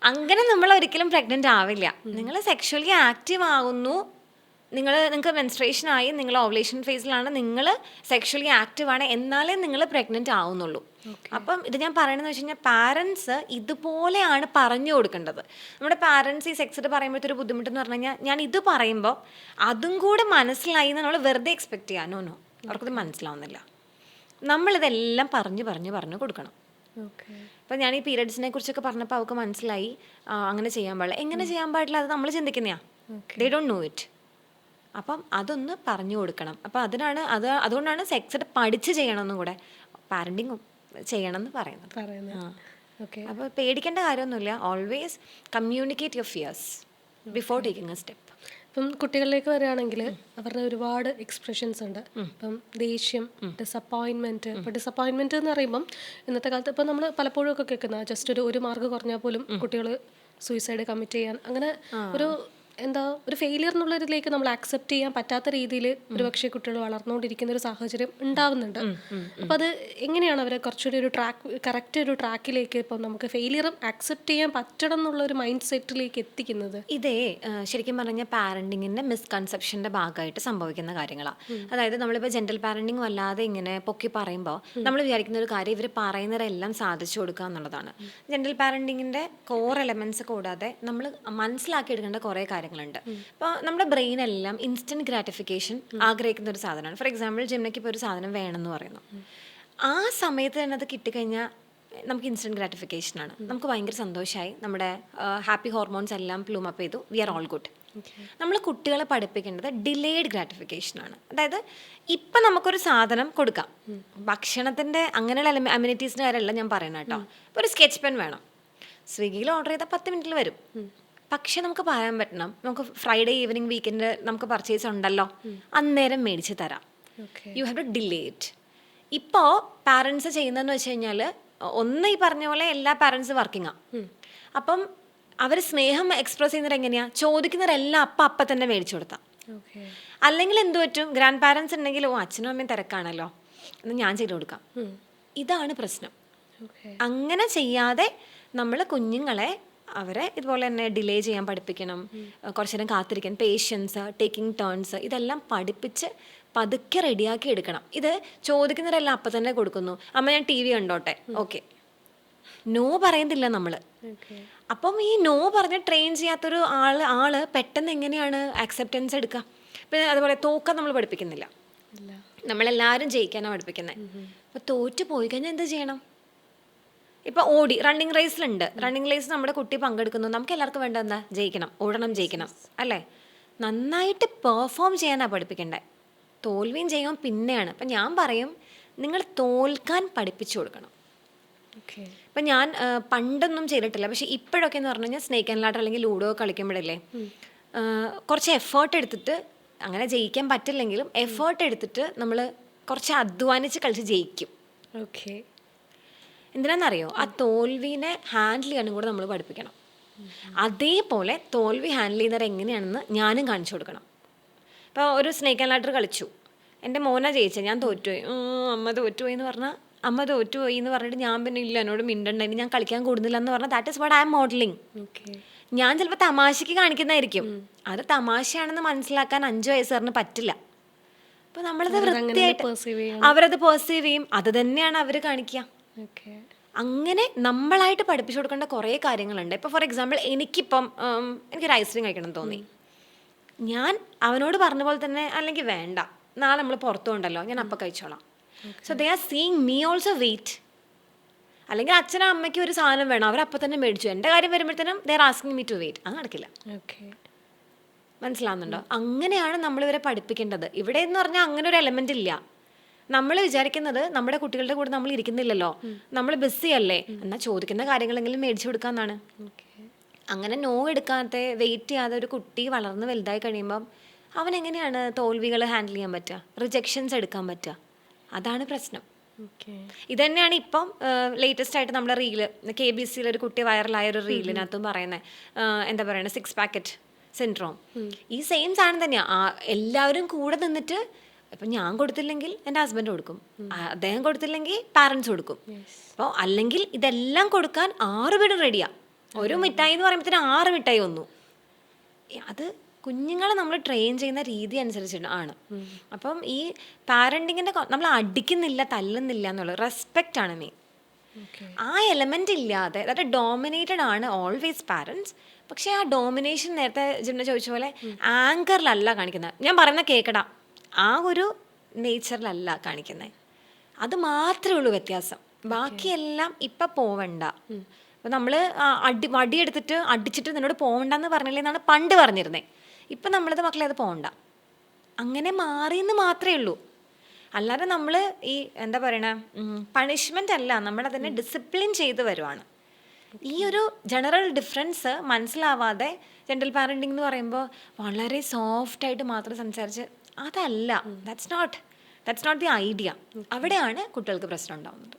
[SPEAKER 1] അങ്ങനെ നമ്മൾ ഒരിക്കലും പ്രഗ്നൻ്റ് ആവില്ല. നിങ്ങൾ സെക്ഷുവലി ആക്റ്റീവ് ആകുന്നു, നിങ്ങൾക്ക് മെൻസ്ട്രേഷൻ ആയി, നിങ്ങൾ ഓവുലേഷൻ ഫേസിലാണ്, നിങ്ങൾ സെക്ഷുവലി ആക്റ്റീവ് ആണ്, എന്നാലേ നിങ്ങൾ പ്രഗ്നൻ്റ് ആവുന്നുള്ളൂ. അപ്പം ഇത് ഞാൻ പറയണമെന്ന് വെച്ച് കഴിഞ്ഞാൽ, പാരൻസ് ഇതുപോലെയാണ് പറഞ്ഞു കൊടുക്കേണ്ടത്. നമ്മുടെ പാരൻസ് ഈ സെക്സ് പറയുമ്പോഴത്തെ ഒരു ബുദ്ധിമുട്ടെന്ന് പറഞ്ഞു കഴിഞ്ഞാൽ, ഞാൻ ഇത് പറയുമ്പോൾ അതും കൂടെ മനസ്സിലായി എന്ന് നമ്മൾ വെറുതെ എക്സ്പെക്ട് ചെയ്യാം. നോ, അവർക്കത് മനസ്സിലാവുന്നില്ല. നമ്മളിതെല്ലാം പറഞ്ഞു കൊടുക്കണം. അപ്പം ഞാൻ ഈ പീരിയഡ്സിനെ കുറിച്ചൊക്കെ പറഞ്ഞപ്പോൾ അവർക്ക് മനസ്സിലായി അങ്ങനെ ചെയ്യാൻ പാടില്ല. എങ്ങനെ ചെയ്യാൻ പാടില്ല, അത് നമ്മൾ ചിന്തിക്കുന്നതാണ്. They don't know it. അപ്പം അതൊന്ന് പറഞ്ഞു കൊടുക്കണം. അപ്പം അതുകൊണ്ടാണ് സെക്സ് പഠിച്ച് ചെയ്യണമെന്നും കൂടെ പാരൻറ്റിങ് ചെയ്യണം എന്ന് പറയുന്നത്. അപ്പോൾ പേടിക്കേണ്ട കാര്യമൊന്നുമില്ല. Always communicate your fears before taking A step.
[SPEAKER 2] ഇപ്പം കുട്ടികളിലേക്ക് വരികയാണെങ്കിൽ അവരുടെ ഒരുപാട് എക്സ്പ്രഷൻസ് ഉണ്ട്. ഇപ്പം ദേഷ്യം, ഡിസപ്പോയിൻമെൻറ്റ്. ഇപ്പോൾ ഡിസപ്പോയിൻമെൻറ്റ് എന്ന് പറയുമ്പം ഇന്നത്തെ കാലത്ത് ഇപ്പം നമ്മൾ പലപ്പോഴും ഒക്കെ കേൾക്കുന്ന ജസ്റ്റ് ഒരു മാർക്ക് കുറഞ്ഞാൽ പോലും കുട്ടികൾ സൂയിസൈഡ് കമ്മിറ്റ് ചെയ്യാൻ, അങ്ങനെ ഒരു ഫെയിലിയർ എന്നുള്ളതിലേക്ക് നമ്മൾ ആക്സെപ്റ്റ് ചെയ്യാൻ പറ്റാത്ത രീതിയിൽ ഒരുപക്ഷെ കുട്ടികൾ വളർന്നുകൊണ്ടിരിക്കുന്ന ഒരു സാഹചര്യം ഉണ്ടാവുന്നുണ്ട്. അപ്പം അത് എങ്ങനെയാണ് അവരെ കുറച്ചുകൂടി ഒരു ട്രാക്കിലേക്ക് ഇപ്പം നമുക്ക് ഫെയിലിയറും ആക്സെപ്റ്റ് ചെയ്യാൻ പറ്റണം എന്നുള്ള ഒരു മൈൻഡ് സെറ്റിലേക്ക് എത്തിക്കുന്നത്?
[SPEAKER 1] ഇതേ ശരിക്കും പറഞ്ഞാൽ പാരൻറ്റിങ്ങിൻ്റെ മിസ്കൺസെപ്ഷൻ്റെ ഭാഗമായിട്ട് സംഭവിക്കുന്ന കാര്യങ്ങളാണ്. അതായത് നമ്മളിപ്പോൾ ജെൻറൽ പാരൻറ്റിങ് വല്ലാതെ ഇങ്ങനെ പൊക്കി പറയുമ്പോൾ നമ്മൾ വിചാരിക്കുന്ന ഒരു കാര്യം ഇവർ പറയുന്നവരെല്ലാം സാധിച്ചു കൊടുക്കുക എന്നുള്ളതാണ്. ജെൻറൽ പാരൻറ്റിങ്ങിൻ്റെ കോർ എലമെൻറ്റ്സ് കൂടാതെ നമ്മൾ മനസ്സിലാക്കിയെടുക്കേണ്ട കുറേ കാര്യങ്ങളുണ്ട്. അപ്പോൾ നമ്മുടെ ബ്രെയിനെല്ലാം ഇൻസ്റ്റൻറ്റ് ഗ്രാറ്റിഫിക്കേഷൻ ആഗ്രഹിക്കുന്ന ഒരു സാധനമാണ്. ഫോർ എക്സാമ്പിൾ, ജിംനയ്ക്ക് ഇപ്പോൾ ഒരു സാധനം വേണമെന്ന് പറയുന്നു. ആ സമയത്ത് തന്നെ അത് കിട്ടിക്കഴിഞ്ഞാൽ നമുക്ക് ഇൻസ്റ്റൻറ്റ് ഗ്രാറ്റിഫിക്കേഷനാണ്. നമുക്ക് ഭയങ്കര സന്തോഷമായി, നമ്മുടെ ഹാപ്പി ഹോർമോൺസ് എല്ലാം പ്ലൂം അപ്പ് ചെയ്തു, വി ആർ ഓൾ ഗുഡ്. നമ്മൾ കുട്ടികളെ പഠിപ്പിക്കേണ്ടത് ഡിലേഡ് ഗ്രാറ്റിഫിക്കേഷനാണ്. അതായത് ഇപ്പം നമുക്കൊരു സാധനം കൊടുക്കാം, ഭക്ഷണത്തിൻ്റെ അങ്ങനെയുള്ള അമ്യൂണിറ്റീസിൻ്റെ കാര്യമല്ല ഞാൻ പറയുന്നത് കേട്ടോ. ഇപ്പോൾ ഒരു സ്കെച്ച് പെൻ വേണം, സ്വിഗ്ഗിയിൽ ഓർഡർ ചെയ്താൽ 10 മിനിറ്റിൽ വരും. പക്ഷെ നമുക്ക് പറയാൻ പറ്റണം, നമുക്ക് ഫ്രൈഡേ ഈവനിങ് വീക്കെൻഡ് നമുക്ക് പർച്ചേസ് ഉണ്ടല്ലോ, അന്നേരം മേടിച്ച് തരാം. You have to delay it. ഇപ്പോൾ പാരൻസ് ചെയ്യുന്നതെന്ന് വെച്ച് കഴിഞ്ഞാൽ, ഈ പറഞ്ഞ പോലെ എല്ലാ പാരൻസ് വർക്കിങ്ങാണ്. അപ്പം അവർ സ്നേഹം എക്സ്പ്രസ് ചെയ്യുന്നത് എങ്ങനെയാണ്? ചോദിക്കുന്നവരെല്ലാം അപ്പം തന്നെ മേടിച്ചു കൊടുത്താൽ. അല്ലെങ്കിൽ എന്ത് പറ്റും, ഗ്രാൻഡ് പാരൻസ് ഉണ്ടെങ്കിൽ അച്ഛനും അമ്മയും തിരക്കാണല്ലോ, എന്ന് ഞാൻ ചെയ്തു കൊടുക്കാം. ഇതാണ് പ്രശ്നം. അങ്ങനെ ചെയ്യാതെ നമ്മൾ കുഞ്ഞുങ്ങളെ അവരെ ഇതുപോലെ തന്നെ ഡിലേ ചെയ്യാൻ പഠിപ്പിക്കണം, കുറച്ചു നേരം കാത്തിരിക്കാൻ, പേഷ്യൻസ്, ടേക്കിംഗ് ടേൺസ്, ഇതെല്ലാം പഠിപ്പിച്ച് പതുക്കെ റെഡിയാക്കി എടുക്കണം. ഇത് ചോദിക്കുന്നവരെല്ലാം അപ്പം തന്നെ കൊടുക്കുന്നു. അമ്മ ഞാൻ TV കണ്ടോട്ടെ, ഓക്കെ, നോ പറയുന്നില്ല നമ്മൾ. അപ്പം ഈ നോ പറഞ്ഞ് ട്രെയിൻ ചെയ്യാത്തൊരു ആള് പെട്ടെന്ന് എങ്ങനെയാണ് ആക്സെപ്റ്റൻസ് എടുക്കുക? പിന്നെ അതുപോലെ തോക്കാൻ നമ്മൾ പഠിപ്പിക്കുന്നില്ല, നമ്മളെല്ലാവരും ജയിക്കാനാണ് പഠിപ്പിക്കുന്നത്. അപ്പോൾ തോറ്റു പോയി കഴിഞ്ഞാൽ എന്ത് ചെയ്യണം? ഇപ്പോൾ റണ്ണിങ് റേസിലുണ്ട്, റണ്ണിങ് റേസ് നമ്മുടെ കുട്ടി പങ്കെടുക്കുന്നു, നമുക്ക് എല്ലാവർക്കും വേണ്ട എന്താ? ജയിക്കണം, ജയിക്കണം അല്ലേ? നന്നായിട്ട് പെർഫോം ചെയ്യാനാണ് പഠിപ്പിക്കേണ്ടത്. തോൽവിയും ചെയ്യും പിന്നെയാണ്. അപ്പം ഞാൻ പറയും, നിങ്ങൾ തോൽക്കാൻ പഠിപ്പിച്ചു കൊടുക്കണം. ഇപ്പം ഞാൻ പണ്ടൊന്നും ചെയ്തിട്ടില്ല, പക്ഷെ ഇപ്പോഴൊക്കെ എന്ന് പറഞ്ഞു കഴിഞ്ഞാൽ സ്നേക്ക് ആൻഡ് ലാഡർ അല്ലെങ്കിൽ ലൂഡോ കളിക്കുമ്പോഴല്ലേ കുറച്ച് എഫേർട്ട് എടുത്തിട്ട്, അങ്ങനെ ജയിക്കാൻ പറ്റില്ലെങ്കിലും എഫേർട്ട് എടുത്തിട്ട് നമ്മൾ കുറച്ച് അധ്വാനിച്ച് കളിച്ച് ജയിക്കും. എന്തിനാണെന്നറിയോ? ആ തോൽവിനെ ഹാൻഡിൽ ചെയ്യാനും കൂടെ നമ്മൾ പഠിപ്പിക്കണം. അതേപോലെ തോൽവി ഹാൻഡിൽ ചെയ്യുന്നത് എങ്ങനെയാണെന്ന് ഞാനും കാണിച്ചു കൊടുക്കണം. ഇപ്പോൾ ഒരു സ്നേക്ക് ആൻഡ് ലാഡർ കളിച്ചു, എൻ്റെ മോനാ ജയിച്ചത്, ഞാൻ തോറ്റുപോയി, അമ്മ തോറ്റുപോയി എന്ന് പറഞ്ഞാൽ, അമ്മ തോറ്റുപോയി എന്ന് പറഞ്ഞിട്ട് ഞാൻ പിന്നെ ഇല്ല എന്നോട് മിണ്ടണ്ട, ഇനി ഞാൻ കളിക്കാൻ കൂടുന്നില്ല എന്ന് പറഞ്ഞാൽ that is what I M modelling. ഞാൻ ചിലപ്പോൾ തമാശയ്ക്ക് കാണിക്കുന്നതായിരിക്കും, അത് തമാശയാണെന്ന് മനസ്സിലാക്കാൻ 5 വയസ്സുകാരന് പറ്റില്ല. അപ്പോൾ നമ്മളത് വൃത്തിയായിട്ട് അവരത് പെർസീവ് ചെയ്യും, അത് തന്നെയാണ് അവർ കാണിക്കുക. അങ്ങനെ നമ്മളായിട്ട് പഠിപ്പിച്ചു കൊടുക്കേണ്ട കുറേ കാര്യങ്ങളുണ്ട്. ഇപ്പോൾ ഫോർ എക്സാമ്പിൾ, എനിക്കൊരു ഐസ്ക്രീം കഴിക്കണം തോന്നി, ഞാൻ അവനോട് പറഞ്ഞ പോലെ തന്നെ, അല്ലെങ്കിൽ വേണ്ട, നാളെ നമ്മൾ പുറത്തു കൊണ്ടല്ലോ, ഞാൻ അപ്പം കഴിച്ചോളാം. So they are seeing me also wait. അല്ലെങ്കിൽ അച്ഛനും അമ്മയ്ക്കും ഒരു സാധനം വേണം, അവരപ്പം തന്നെ മേടിച്ചു. എൻ്റെ കാര്യം വരുമ്പോഴത്തേനും they're asking me to wait. അത് നടക്കില്ല.
[SPEAKER 2] ഓക്കെ.
[SPEAKER 1] മനസ്സിലാവുന്നുണ്ടോ? അങ്ങനെയാണ് നമ്മളിവരെ പഠിപ്പിക്കേണ്ടത്. ഇവിടെ എന്ന് പറഞ്ഞാൽ അങ്ങനെ ഒരു എലമെന്റ് ഇല്ല. നമ്മൾ വിചാരിക്കുന്നത് നമ്മുടെ കുട്ടികളുടെ കൂടെ നമ്മൾ ഇരിക്കുന്നില്ലല്ലോ, നമ്മൾ ബിസി അല്ലേ, എന്നാൽ ചോദിക്കുന്ന കാര്യങ്ങളെങ്കിലും മേടിച്ചു കൊടുക്കാന്നാണ്. അങ്ങനെ നോ എടുക്കാതെ വെയിറ്റ് ചെയ്യാതെ ഒരു കുട്ടി വളർന്ന് വലുതായി കഴിയുമ്പം അവൻ എങ്ങനെയാണ് തോൽവികൾ ഹാൻഡിൽ ചെയ്യാൻ പറ്റുക, റിജക്ഷൻസ് എടുക്കാൻ പറ്റുക? അതാണ് പ്രശ്നം. ഇത് തന്നെയാണ് ഇപ്പം ലേറ്റസ്റ്റ് ആയിട്ട് നമ്മുടെ റീല് KBCയിൽ ഒരു കുട്ടി വൈറലായ ഒരു റീലിനകത്തും പറയുന്നത്. എന്താ പറയുന്നത്, 6 പാക്കറ്റ് സിൻഡ്രോം. ഈ സെയിം സാധനം തന്നെയാണ്. എല്ലാവരും കൂടെ നിന്നിട്ട് ഇപ്പം ഞാൻ കൊടുത്തില്ലെങ്കിൽ എൻ്റെ ഹസ്ബൻഡ് കൊടുക്കും, അദ്ദേഹം കൊടുത്തില്ലെങ്കിൽ പാരൻസ് കൊടുക്കും. അപ്പോൾ അല്ലെങ്കിൽ ഇതെല്ലാം കൊടുക്കാൻ 6 പേരും റെഡിയാണ്. ഒരു മിഠായി എന്ന് പറയുമ്പോഴത്തേനും 6 മിഠായി വന്നു. അത് കുഞ്ഞുങ്ങളെ നമ്മൾ ട്രെയിൻ ചെയ്യുന്ന രീതി അനുസരിച്ചിട്ട് ആണ്. അപ്പം ഈ പാരൻറ്റിങ്ങിൻ്റെ നമ്മൾ അടിക്കുന്നില്ല, തല്ലുന്നില്ല എന്നുള്ളത് റെസ്പെക്റ്റ് ആണ് മെയിൻ. ആ എലമെൻ്റ് ഇല്ലാതെ ദാറ്റ് ഡോമിനേറ്റഡ് ആണ് ഓൾവേസ് പാരൻസ്. പക്ഷേ ആ ഡോമിനേഷൻ നേരത്തെ ജിമ്മിനെ ചോദിച്ച പോലെ ആങ്കറിലല്ല കാണിക്കുന്നത്. ഞാൻ പറയുന്ന കേൾക്കടാ, ആ ഒരു നേച്ചറിലല്ല കാണിക്കുന്നത്. അത് മാത്രമേ ഉള്ളൂ വ്യത്യാസം. ബാക്കിയെല്ലാം ഇപ്പം പോവണ്ട. അപ്പം നമ്മൾ വടിയെടുത്തിട്ട് അടിച്ചിട്ട് നിന്നോട് പോകണ്ടെന്ന് പറഞ്ഞില്ലേ എന്നാണ് പണ്ട് പറഞ്ഞിരുന്നത്. ഇപ്പം നമ്മളത് മക്കളെ അത് പോകണ്ട, അങ്ങനെ മാറിയെന്ന് മാത്രമേ ഉള്ളൂ. അല്ലാതെ നമ്മൾ ഈ എന്താ പറയണ പണിഷ്മെൻ്റ് അല്ല, നമ്മളതിനെ ഡിസിപ്ലിൻ ചെയ്ത് വരുവാണ്. ഈ ഒരു ജനറൽ ഡിഫറൻസ് മനസ്സിലാവാതെ ജെൻറൽ പാരൻറ്റിംഗ് എന്ന് പറയുമ്പോൾ വളരെ സോഫ്റ്റായിട്ട് മാത്രം സംസാരിച്ച് അതല്ല, ദാറ്റ്സ് നോട്ട് ദി ഐഡിയ. അവിടെയാണ് കുട്ടികൾക്ക് പ്രശ്നം ഉണ്ടാകുന്നത്.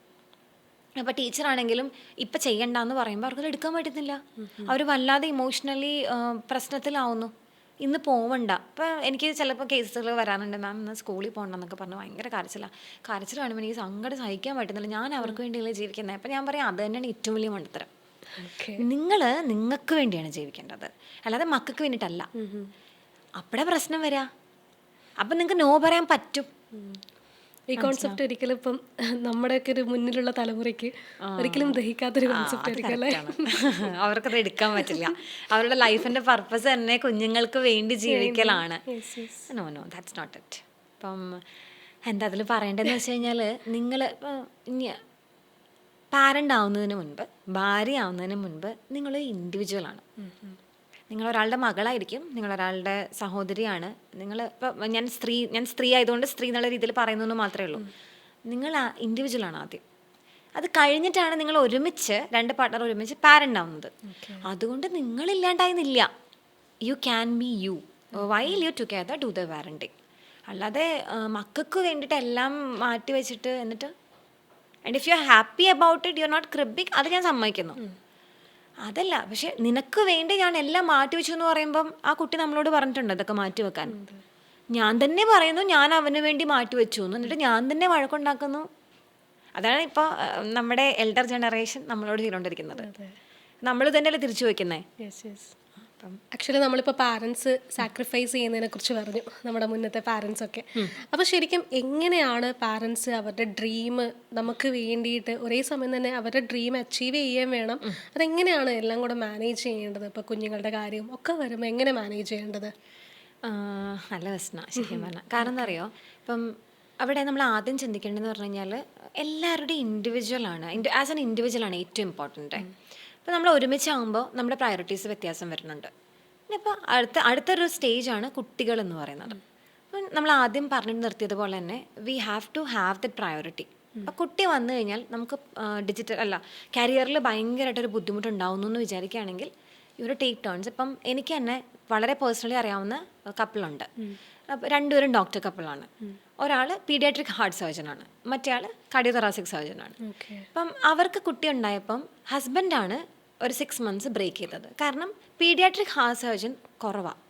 [SPEAKER 1] അപ്പോൾ ടീച്ചറാണെങ്കിലും ഇപ്പം ചെയ്യണ്ടെന്ന് പറയുമ്പോൾ അവർക്കത് എടുക്കാൻ പറ്റുന്നില്ല. അവർ വല്ലാതെ ഇമോഷണലി പ്രശ്നത്തിലാവുന്നു. ഇന്ന് പോവണ്ട. ഇപ്പം എനിക്ക് ചിലപ്പോൾ കേസുകൾ വരാനുണ്ട്, മാം ഇന്ന് സ്കൂളിൽ പോകണ്ടെന്നൊക്കെ പറഞ്ഞ് ഭയങ്കര കരച്ചിൽ കാണുമ്പോൾ എനിക്ക് സങ്കടം സഹിക്കാൻ പറ്റുന്നില്ല. ഞാൻ അവർക്ക് വേണ്ടിയല്ലേ ജീവിക്കുന്നത്. അപ്പം ഞാൻ പറയാം, അത് തന്നെയാണ് ഏറ്റവും വലിയ മണ്ടത്തരം. നിങ്ങൾക്ക് വേണ്ടിയാണ് ജീവിക്കേണ്ടത്, അല്ലാതെ മക്കൾക്ക് വേണ്ടിയിട്ടല്ല. അപ്പോഴേ പ്രശ്നം വരിക. അപ്പം നിങ്ങൾക്ക് നോ പറയാൻ പറ്റും.
[SPEAKER 2] ഈ കോൺസെപ്റ്റ് ഒരിക്കലും ഇപ്പം നമ്മുടെയൊക്കെ ഒരു മുന്നിലുള്ള തലമുറയ്ക്ക് ഒരിക്കലും ദഹിക്കാത്തൊരു കോൺസെപ്റ്റ് ആയിരിക്കും അല്ലേ?
[SPEAKER 1] അവർക്കത് എടുക്കാൻ പറ്റില്ല. അവരുടെ ലൈഫിന്റെ പർപ്പസ് തന്നെ കുഞ്ഞുങ്ങൾക്ക് വേണ്ടി ജീവിക്കലാണ്. No that's not it. ഇപ്പം എന്താ അതിൽ പറയേണ്ടതെന്ന് വെച്ച് കഴിഞ്ഞാൽ, നിങ്ങൾ ഇനി പാരൻ്റ് ആവുന്നതിന് മുൻപ്, ഭാര്യ ആവുന്നതിന് മുൻപ് നിങ്ങൾ ഇൻഡിവിജ്വലാണ്. നിങ്ങളൊരാളുടെ മകളായിരിക്കും, നിങ്ങളൊരാളുടെ സഹോദരിയാണ്. നിങ്ങൾ ഇപ്പോൾ ഞാൻ സ്ത്രീ ആയതുകൊണ്ട് സ്ത്രീ എന്നുള്ള രീതിയിൽ പറയുന്നു എന്ന് മാത്രമേ ഉള്ളൂ. നിങ്ങൾ ഇൻഡിവിജ്വലാണ് ആദ്യം. അത് കഴിഞ്ഞിട്ടാണ് നിങ്ങൾ ഒരുമിച്ച് 2 പാർട്ട്ണർ ഒരുമിച്ച് പാരൻ്റ് ആവുന്നത്. അതുകൊണ്ട് നിങ്ങളില്ലാണ്ടായിരുന്നില്ല. You can be you while you together do the parenting. അല്ലാതെ മക്കൾക്ക് വേണ്ടിയിട്ട് എല്ലാം മാറ്റി വെച്ചിട്ട് എന്നിട്ട് and if you are happy about it, you are not cribbing, അത് ഞാൻ സമ്മതിക്കുന്നു. അതല്ല, പക്ഷെ നിനക്ക് വേണ്ടി ഞാൻ എല്ലാം മാറ്റി വെച്ചു എന്ന് പറയുമ്പം ആ കുട്ടി നമ്മളോട് പറഞ്ഞിട്ടുണ്ട് ഇതൊക്കെ മാറ്റി വെക്കാൻ. ഞാൻ തന്നെ പറയുന്നു ഞാൻ അവന് വേണ്ടി മാറ്റി വെച്ചു എന്ന്, എന്നിട്ട് ഞാൻ തന്നെ വഴക്കുണ്ടാക്കുന്നു. അതാണ് ഇപ്പോൾ നമ്മുടെ എൽഡർ ജനറേഷൻ നമ്മളോട് ചെയ്തുകൊണ്ടിരിക്കുന്നത്. നമ്മൾ തന്നെയല്ലേ തിരിച്ചു വയ്ക്കുന്നത്.
[SPEAKER 2] ആക്ച്വലി നമ്മളിപ്പോൾ പാരൻസ് സാക്രിഫൈസ് ചെയ്യുന്നതിനെ കുറിച്ച് പറഞ്ഞു, നമ്മുടെ മുന്നത്തെ പാരൻസ് ഒക്കെ. അപ്പോൾ ശരിക്കും എങ്ങനെയാണ് പാരൻസ് അവരുടെ ഡ്രീം നമുക്ക് വേണ്ടിയിട്ട് ഒരേ സമയം തന്നെ അവരുടെ ഡ്രീം അച്ചീവ് ചെയ്യുകയും വേണം, അതെങ്ങനെയാണ് എല്ലാം കൂടെ മാനേജ് ചെയ്യേണ്ടത്? ഇപ്പോൾ കുഞ്ഞുങ്ങളുടെ കാര്യം ഒക്കെ വരുമ്പോൾ എങ്ങനെ മാനേജ് ചെയ്യേണ്ടത്?
[SPEAKER 1] നല്ല പ്രശ്നമാണ് ശരിക്കും പറഞ്ഞാൽ. കാരണം എന്താ അറിയോ, ഇപ്പം അവിടെ നമ്മൾ ആദ്യം ചിന്തിക്കേണ്ടതെന്ന് പറഞ്ഞു കഴിഞ്ഞാൽ എല്ലാവരുടെയും ഇൻഡിവിജ്വലാണ്. ആസ് എൻ ഇൻഡിവിജ്വലാണ് ഏറ്റവും ഇമ്പോർട്ടൻറ്റ്. അപ്പോൾ നമ്മൾ ഒരുമിച്ചാകുമ്പോൾ നമ്മുടെ പ്രയോറിറ്റീസ് വ്യത്യാസം വരുന്നുണ്ട്. പിന്നെ ഇപ്പോൾ അടുത്തൊരു സ്റ്റേജാണ് കുട്ടികളെന്ന് പറയുന്നത്. അപ്പം നമ്മൾ ആദ്യം പറഞ്ഞു നിർത്തിയതുപോലെ തന്നെ we have to have that priority. അപ്പോൾ കുട്ടി വന്നു കഴിഞ്ഞാൽ നമുക്ക് കരിയറിൽ ഭയങ്കരമായിട്ടൊരു ബുദ്ധിമുട്ടുണ്ടാവുന്നു എന്ന് വിചാരിക്കുകയാണെങ്കിൽ ഇവർ ടേക്ക് ടേൺസ്. ഇപ്പം എനിക്ക് തന്നെ വളരെ പേഴ്സണലി അറിയാവുന്ന കപ്പിളുണ്ട്. അപ്പോൾ 2 പേരും ഡോക്ടർ കപ്പിളാണ്. ഒരാൾ പീഡിയാട്രിക് ഹാർട്ട് സർജനാണ്, മറ്റേ ആൾ കാർഡിയോതൊറാസിക് സർജനാണ്. അപ്പം അവർക്ക് കുട്ടി ഉണ്ടായപ്പം ഹസ്ബൻഡാണ് ഒരു 6 months ബ്രേക്ക് ചെയ്തത്. കാരണം പീഡിയാട്രിക് ഹാർട്ട് സർജൻ കുറവാണ്.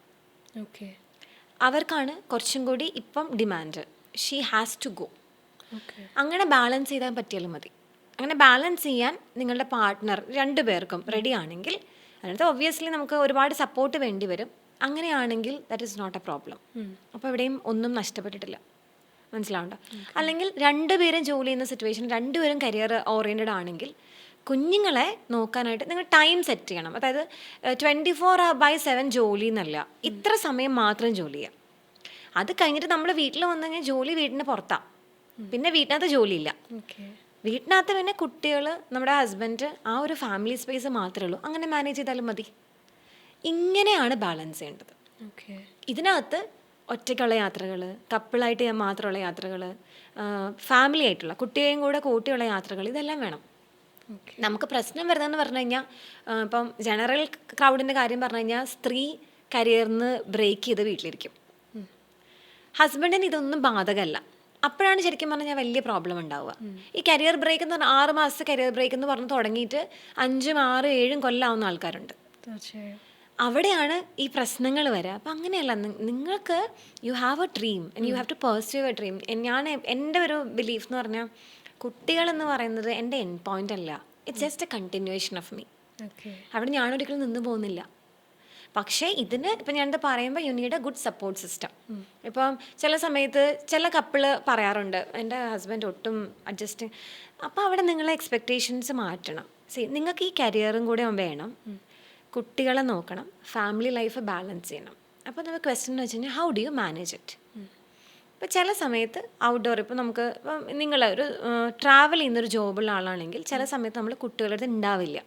[SPEAKER 1] അവർക്കാണ് കുറച്ചും കൂടി ഇപ്പം demand. She has to go. അങ്ങനെ ബാലൻസ് ചെയ്താൽ പറ്റിയാലും മതി. അങ്ങനെ ബാലൻസ് ചെയ്യാൻ നിങ്ങളുടെ പാർട്ട്ണർ 2 പേർക്കും റെഡി ആണെങ്കിൽ, അതിനകത്ത് ഒബ്വിയസ്ലി നമുക്ക് ഒരുപാട് സപ്പോർട്ട് വേണ്ടി വരും. അങ്ങനെയാണെങ്കിൽ that is not a problem. അപ്പോൾ എവിടെയും ഒന്നും നഷ്ടപ്പെട്ടിട്ടില്ല. മനസ്സിലാവുണ്ടോ? അല്ലെങ്കിൽ 2 പേരും ജോലി ചെയ്യുന്ന സിറ്റുവേഷൻ, 2 പേരും കരിയർ ഓറിയൻറ്റഡ് ആണെങ്കിൽ കുഞ്ഞുങ്ങളെ നോക്കാനായിട്ട് നിങ്ങൾ ടൈം സെറ്റ് ചെയ്യണം. അതായത് 24/7 ജോലി എന്നല്ല, ഇത്ര സമയം മാത്രം ജോലി ചെയ്യാം. അത് കഴിഞ്ഞിട്ട് നമ്മൾ വീട്ടിൽ വന്നു കഴിഞ്ഞാൽ ജോലി വീടിന് പുറത്താണ്, പിന്നെ വീട്ടിനകത്ത് ജോലിയില്ല. വീട്ടിനകത്ത് പിന്നെ കുട്ടികൾ, നമ്മുടെ ഹസ്ബൻഡ്, ആ ഒരു ഫാമിലി സ്പേസ് മാത്രമേ ഉള്ളൂ. അങ്ങനെ മാനേജ് ചെയ്താലും മതി. ഇങ്ങനെയാണ് ബാലൻസ് ചെയ്യേണ്ടത്.
[SPEAKER 2] ഓക്കെ.
[SPEAKER 1] ഇതിനകത്ത് ഒറ്റയ്ക്കുള്ള യാത്രകൾ, കപ്പിളായിട്ട് മാത്രമുള്ള യാത്രകൾ, ഫാമിലി ആയിട്ടുള്ള കുട്ടിയെയും കൂടെ കൂട്ടിയുള്ള യാത്രകൾ, ഇതെല്ലാം വേണം. നമുക്ക് പ്രശ്നം വരുന്നതെന്ന് പറഞ്ഞു കഴിഞ്ഞാൽ, ഇപ്പം ജനറൽ ക്രൗഡിൻ്റെ കാര്യം പറഞ്ഞു കഴിഞ്ഞാൽ, സ്ത്രീ കരിയറിന് ബ്രേക്ക് ചെയ്ത് വീട്ടിലിരിക്കും. ഹസ്ബൻഡിന് ഇതൊന്നും ബാധകമല്ല. അപ്പോഴാണ് ശരിക്കും പറഞ്ഞാൽ വലിയ പ്രോബ്ലം ഉണ്ടാവുക. ഈ കരിയർ ബ്രേക്ക് എന്ന് പറഞ്ഞാൽ 6 മാസത്തെ കരിയർ ബ്രേക്ക് എന്ന് പറഞ്ഞ് തുടങ്ങിയിട്ട് 5, 6, 7 കൊല്ലമാവുന്ന ആൾക്കാരുണ്ട്.
[SPEAKER 2] തീർച്ചയായും.
[SPEAKER 1] അവിടെയാണ് ഈ പ്രശ്നങ്ങൾ വരിക. അപ്പം അങ്ങനെയല്ല, നിങ്ങൾക്ക് you have a dream and you have to pursue a dream. എൻ്റെ ഒരു ബിലീഫ് എന്ന് പറഞ്ഞാൽ, കുട്ടികളെന്ന് പറയുന്നത് എൻ്റെ എൻഡ് പോയിന്റ് അല്ല. It's just a continuation of me. അവിടെ ഞാനൊരിക്കലും നിന്ന് പോകുന്നില്ല. പക്ഷേ ഇതിന് ഇപ്പം ഞാനിത് പറയുമ്പോൾ you need a good support system. ഇപ്പം ചില സമയത്ത് ചില കപ്പിള് പറയാറുണ്ട്, എൻ്റെ ഹസ്ബൻഡ് ഒട്ടും അഡ്ജസ്റ്റിങ്. അപ്പോൾ അവിടെ നിങ്ങളെ എക്സ്പെക്റ്റേഷൻസ് മാറ്റണം. നിങ്ങൾക്ക് ഈ കരിയറും കൂടെ വേണം, കുട്ടികളെ നോക്കണം, ഫാമിലി ലൈഫ് ബാലൻസ് ചെയ്യണം. അപ്പോൾ നമുക്ക് ക്വസ്റ്റ്യൻ എന്ന് വെച്ച് കഴിഞ്ഞാൽ, how do U manage it? ഇപ്പോൾ ചില സമയത്ത് ഔട്ട്ഡോർ, ഇപ്പോൾ നമുക്ക് ഇപ്പം നിങ്ങളൊരു ട്രാവൽ ചെയ്യുന്നൊരു ജോബുള്ള ആളാണെങ്കിൽ ചില സമയത്ത് നമ്മൾ കുട്ടികളുടെ അടുത്ത് ഉണ്ടാവില്ല.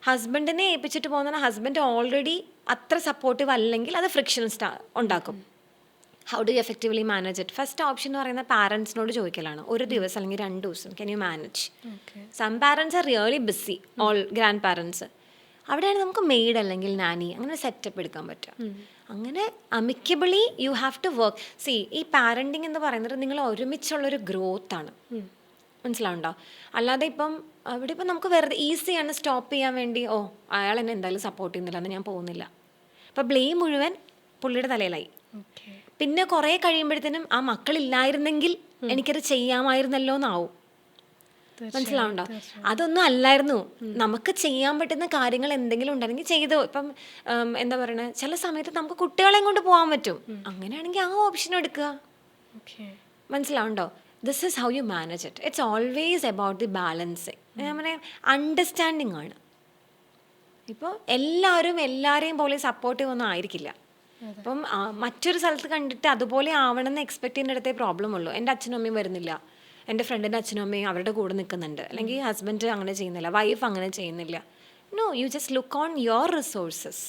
[SPEAKER 1] ഹസ്ബൻഡിനെ ഏൽപ്പിച്ചിട്ട് പോകുന്ന ഹസ്ബൻഡ് ഓൾറെഡി അത്ര സപ്പോർട്ടീവ് അല്ലെങ്കിൽ അത് ഫ്രിക്ഷൻ ഉണ്ടാക്കും. How do you effectively manage it? First option എന്ന് പറയുന്നത് പാരൻസിനോട് ചോദിക്കലാണ്. ഒരു ദിവസം അല്ലെങ്കിൽ 2 ദിവസം can you manage? Some parents are really busy, all grandparents. അവിടെയാണ് നമുക്ക് മെയ്ഡ് അല്ലെങ്കിൽ നാനി അങ്ങനെ സെറ്റപ്പ് എടുക്കാൻ പറ്റുക. അങ്ങനെ amicably you have to work. ഈ പാരൻറ്റിങ് എന്ന് പറയുന്നത് നിങ്ങൾ ഒരുമിച്ചുള്ളൊരു ഗ്രോത്താണ്. മനസ്സിലാവുണ്ടോ? അല്ലാതെ ഇപ്പം അവിടെ ഇപ്പം നമുക്ക് വെറുതെ ഈസിയാണ് സ്റ്റോപ്പ് ചെയ്യാൻ വേണ്ടി, അയാൾ എന്നെ എന്തായാലും സപ്പോർട്ട് ചെയ്യുന്നില്ല എന്ന് ഞാൻ പോകുന്നില്ല. അപ്പം ബ്ലെയിം മുഴുവൻ പുള്ളിയുടെ തലയിലായി. പിന്നെ കുറേ കഴിയുമ്പോഴത്തേനും ആ മക്കളില്ലായിരുന്നെങ്കിൽ എനിക്കത് ചെയ്യാമായിരുന്നല്ലോ എന്നാവും. മനസ്സിലാവുണ്ടോ? അതൊന്നും അല്ലായിരുന്നു. നമുക്ക് ചെയ്യാൻ പറ്റുന്ന കാര്യങ്ങൾ എന്തെങ്കിലും ഉണ്ടെങ്കിൽ ചെയ്തു. ഇപ്പം എന്താ പറയണേ, ചില സമയത്ത് നമുക്ക് കുട്ടികളെയും കൊണ്ട് പോകാൻ പറ്റും. അങ്ങനെയാണെങ്കിൽ ആ ഓപ്ഷൻ എടുക്കുക. മനസ്സിലാവുണ്ടോ? This is how you manage it. It's always about the balancing. ഞാൻ പറയാം, അണ്ടർസ്റ്റാൻഡിങ് ആണ്. ഇപ്പോൾ എല്ലാവരെയും പോലെ സപ്പോർട്ടീവ് ഒന്നും ആയിരിക്കില്ല. അപ്പം മറ്റൊരു സ്ഥലത്ത് കണ്ടിട്ട് അതുപോലെ ആവണമെന്ന് എക്സ്പെക്ട് ചെയ്യുന്നിടത്തേ പ്രോബ്ലം ഉള്ളൂ. എൻ്റെ അച്ഛനും അമ്മയും വരുന്നില്ല, എൻ്റെ ഫ്രണ്ടിൻ്റെ അച്ഛനും അമ്മയും അവരുടെ കൂടെ നിൽക്കുന്നുണ്ട്, അല്ലെങ്കിൽ ഹസ്ബൻഡ് അങ്ങനെ ചെയ്യുന്നില്ല, വൈഫ് അങ്ങനെ ചെയ്യുന്നില്ല. No, you just look on your resources.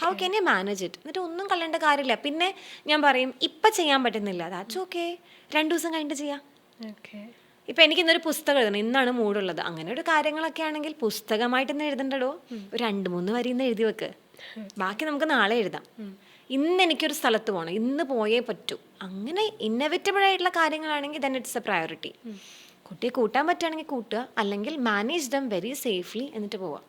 [SPEAKER 1] How can you manage it? എന്നിട്ട് ഒന്നും കളയേണ്ട കാര്യമില്ല. പിന്നെ ഞാൻ പറയും, ഇപ്പം ചെയ്യാൻ പറ്റുന്നില്ല, ദാറ്റ്സ് ഓക്കെ, 2 ദിവസം കഴിഞ്ഞിട്ട് ചെയ്യാം. ഇപ്പം എനിക്കിന്നൊരു പുസ്തകം എഴുതണം, ഇന്നാണ് മൂടുള്ളത്, അങ്ങനെ ഒരു കാര്യങ്ങളൊക്കെ ആണെങ്കിൽ പുസ്തകമായിട്ട് ഇന്ന് എഴുതണ്ടോ, ഒരു 2-3 വരി ഇന്ന് എഴുതി വെക്ക്, ബാക്കി നമുക്ക് നാളെ എഴുതാം. ഇന്ന് എനിക്കൊരു സ്ഥലത്ത് പോകണം, ഇന്ന് പോയേ പറ്റൂ. അങ്ങനെ ഇന്നവിറ്റബിൾ ആയിട്ടുള്ള കാര്യങ്ങളാണെങ്കിൽ ദെൻ ഇറ്റ്സ് എ പ്രയോറിറ്റി. കുട്ടിയെ കൂട്ടാൻ പറ്റുകയാണെങ്കിൽ കൂട്ടുക, അല്ലെങ്കിൽ മാനേജ് ദം വെരി സേഫ്ലി എന്നിട്ട് പോവാം.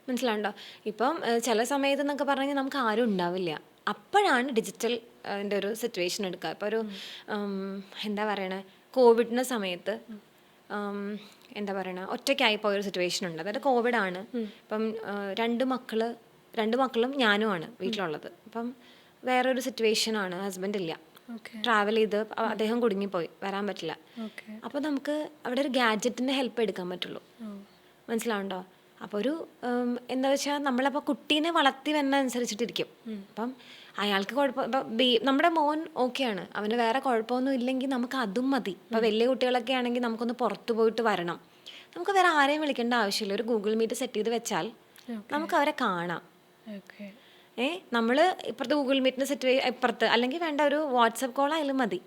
[SPEAKER 1] മനസ്സിലാണ്ടോ? ഇപ്പം ചില സമയത്ത് എന്നൊക്കെ പറഞ്ഞു കഴിഞ്ഞാൽ നമുക്ക് ആരും ഉണ്ടാവില്ല. അപ്പോഴാണ് ഡിജിറ്റൽ ഒരു സിറ്റുവേഷൻ എടുക്കുക. ഇപ്പോൾ ഒരു എന്താ പറയണേ, കോവിഡിൻ്റെ സമയത്ത് എന്താ പറയണ, ഒറ്റയ്ക്കായി പോയൊരു സിറ്റുവേഷൻ ഉണ്ട്. അതായത് കോവിഡാണ്. ഇപ്പം 2 മക്കളും ഞാനുമാണ് വീട്ടിലുള്ളത്. അപ്പം വേറൊരു സിറ്റുവേഷനാണ്, ഹസ്ബൻഡ് ഇല്ല, ട്രാവൽ ചെയ്ത് അദ്ദേഹം കുടുങ്ങിപ്പോയി, വരാൻ പറ്റില്ല. അപ്പോൾ നമുക്ക് അവിടെ ഒരു ഗാഡ്ജറ്റിൻ്റെ ഹെൽപ്പ് എടുക്കാൻ പറ്റുള്ളൂ. മനസ്സിലാവുണ്ടോ? അപ്പോൾ ഒരു എന്താ വെച്ചാൽ നമ്മളപ്പോൾ കുട്ടീനെ വളർത്തി വരുന്ന അനുസരിച്ചിട്ടിരിക്കും. അപ്പം അയാൾക്ക് കുഴപ്പം, ഇപ്പം നമ്മുടെ മോൻ ഓക്കെയാണ്, അവന് വേറെ കുഴപ്പമൊന്നും ഇല്ലെങ്കിൽ നമുക്ക് അതും മതി. ഇപ്പോൾ വലിയ കുട്ടികളൊക്കെ ആണെങ്കിൽ നമുക്കൊന്ന് പുറത്ത് പോയിട്ട് വരണം, നമുക്ക് വേറെ ആരെയും വിളിക്കേണ്ട ആവശ്യമില്ല. ഒരു ഗൂഗിൾ മീറ്റ് സെറ്റ് ചെയ്ത് വെച്ചാൽ നമുക്ക് അവരെ കാണാം. നമ്മൾ ഇപ്പുറത്ത് ഗൂഗിൾ മീറ്റിന് ഇപ്പുറത്ത്, അല്ലെങ്കിൽ വേണ്ട ഒരു വാട്സപ്പ് കോൾ ആയാലും മതി.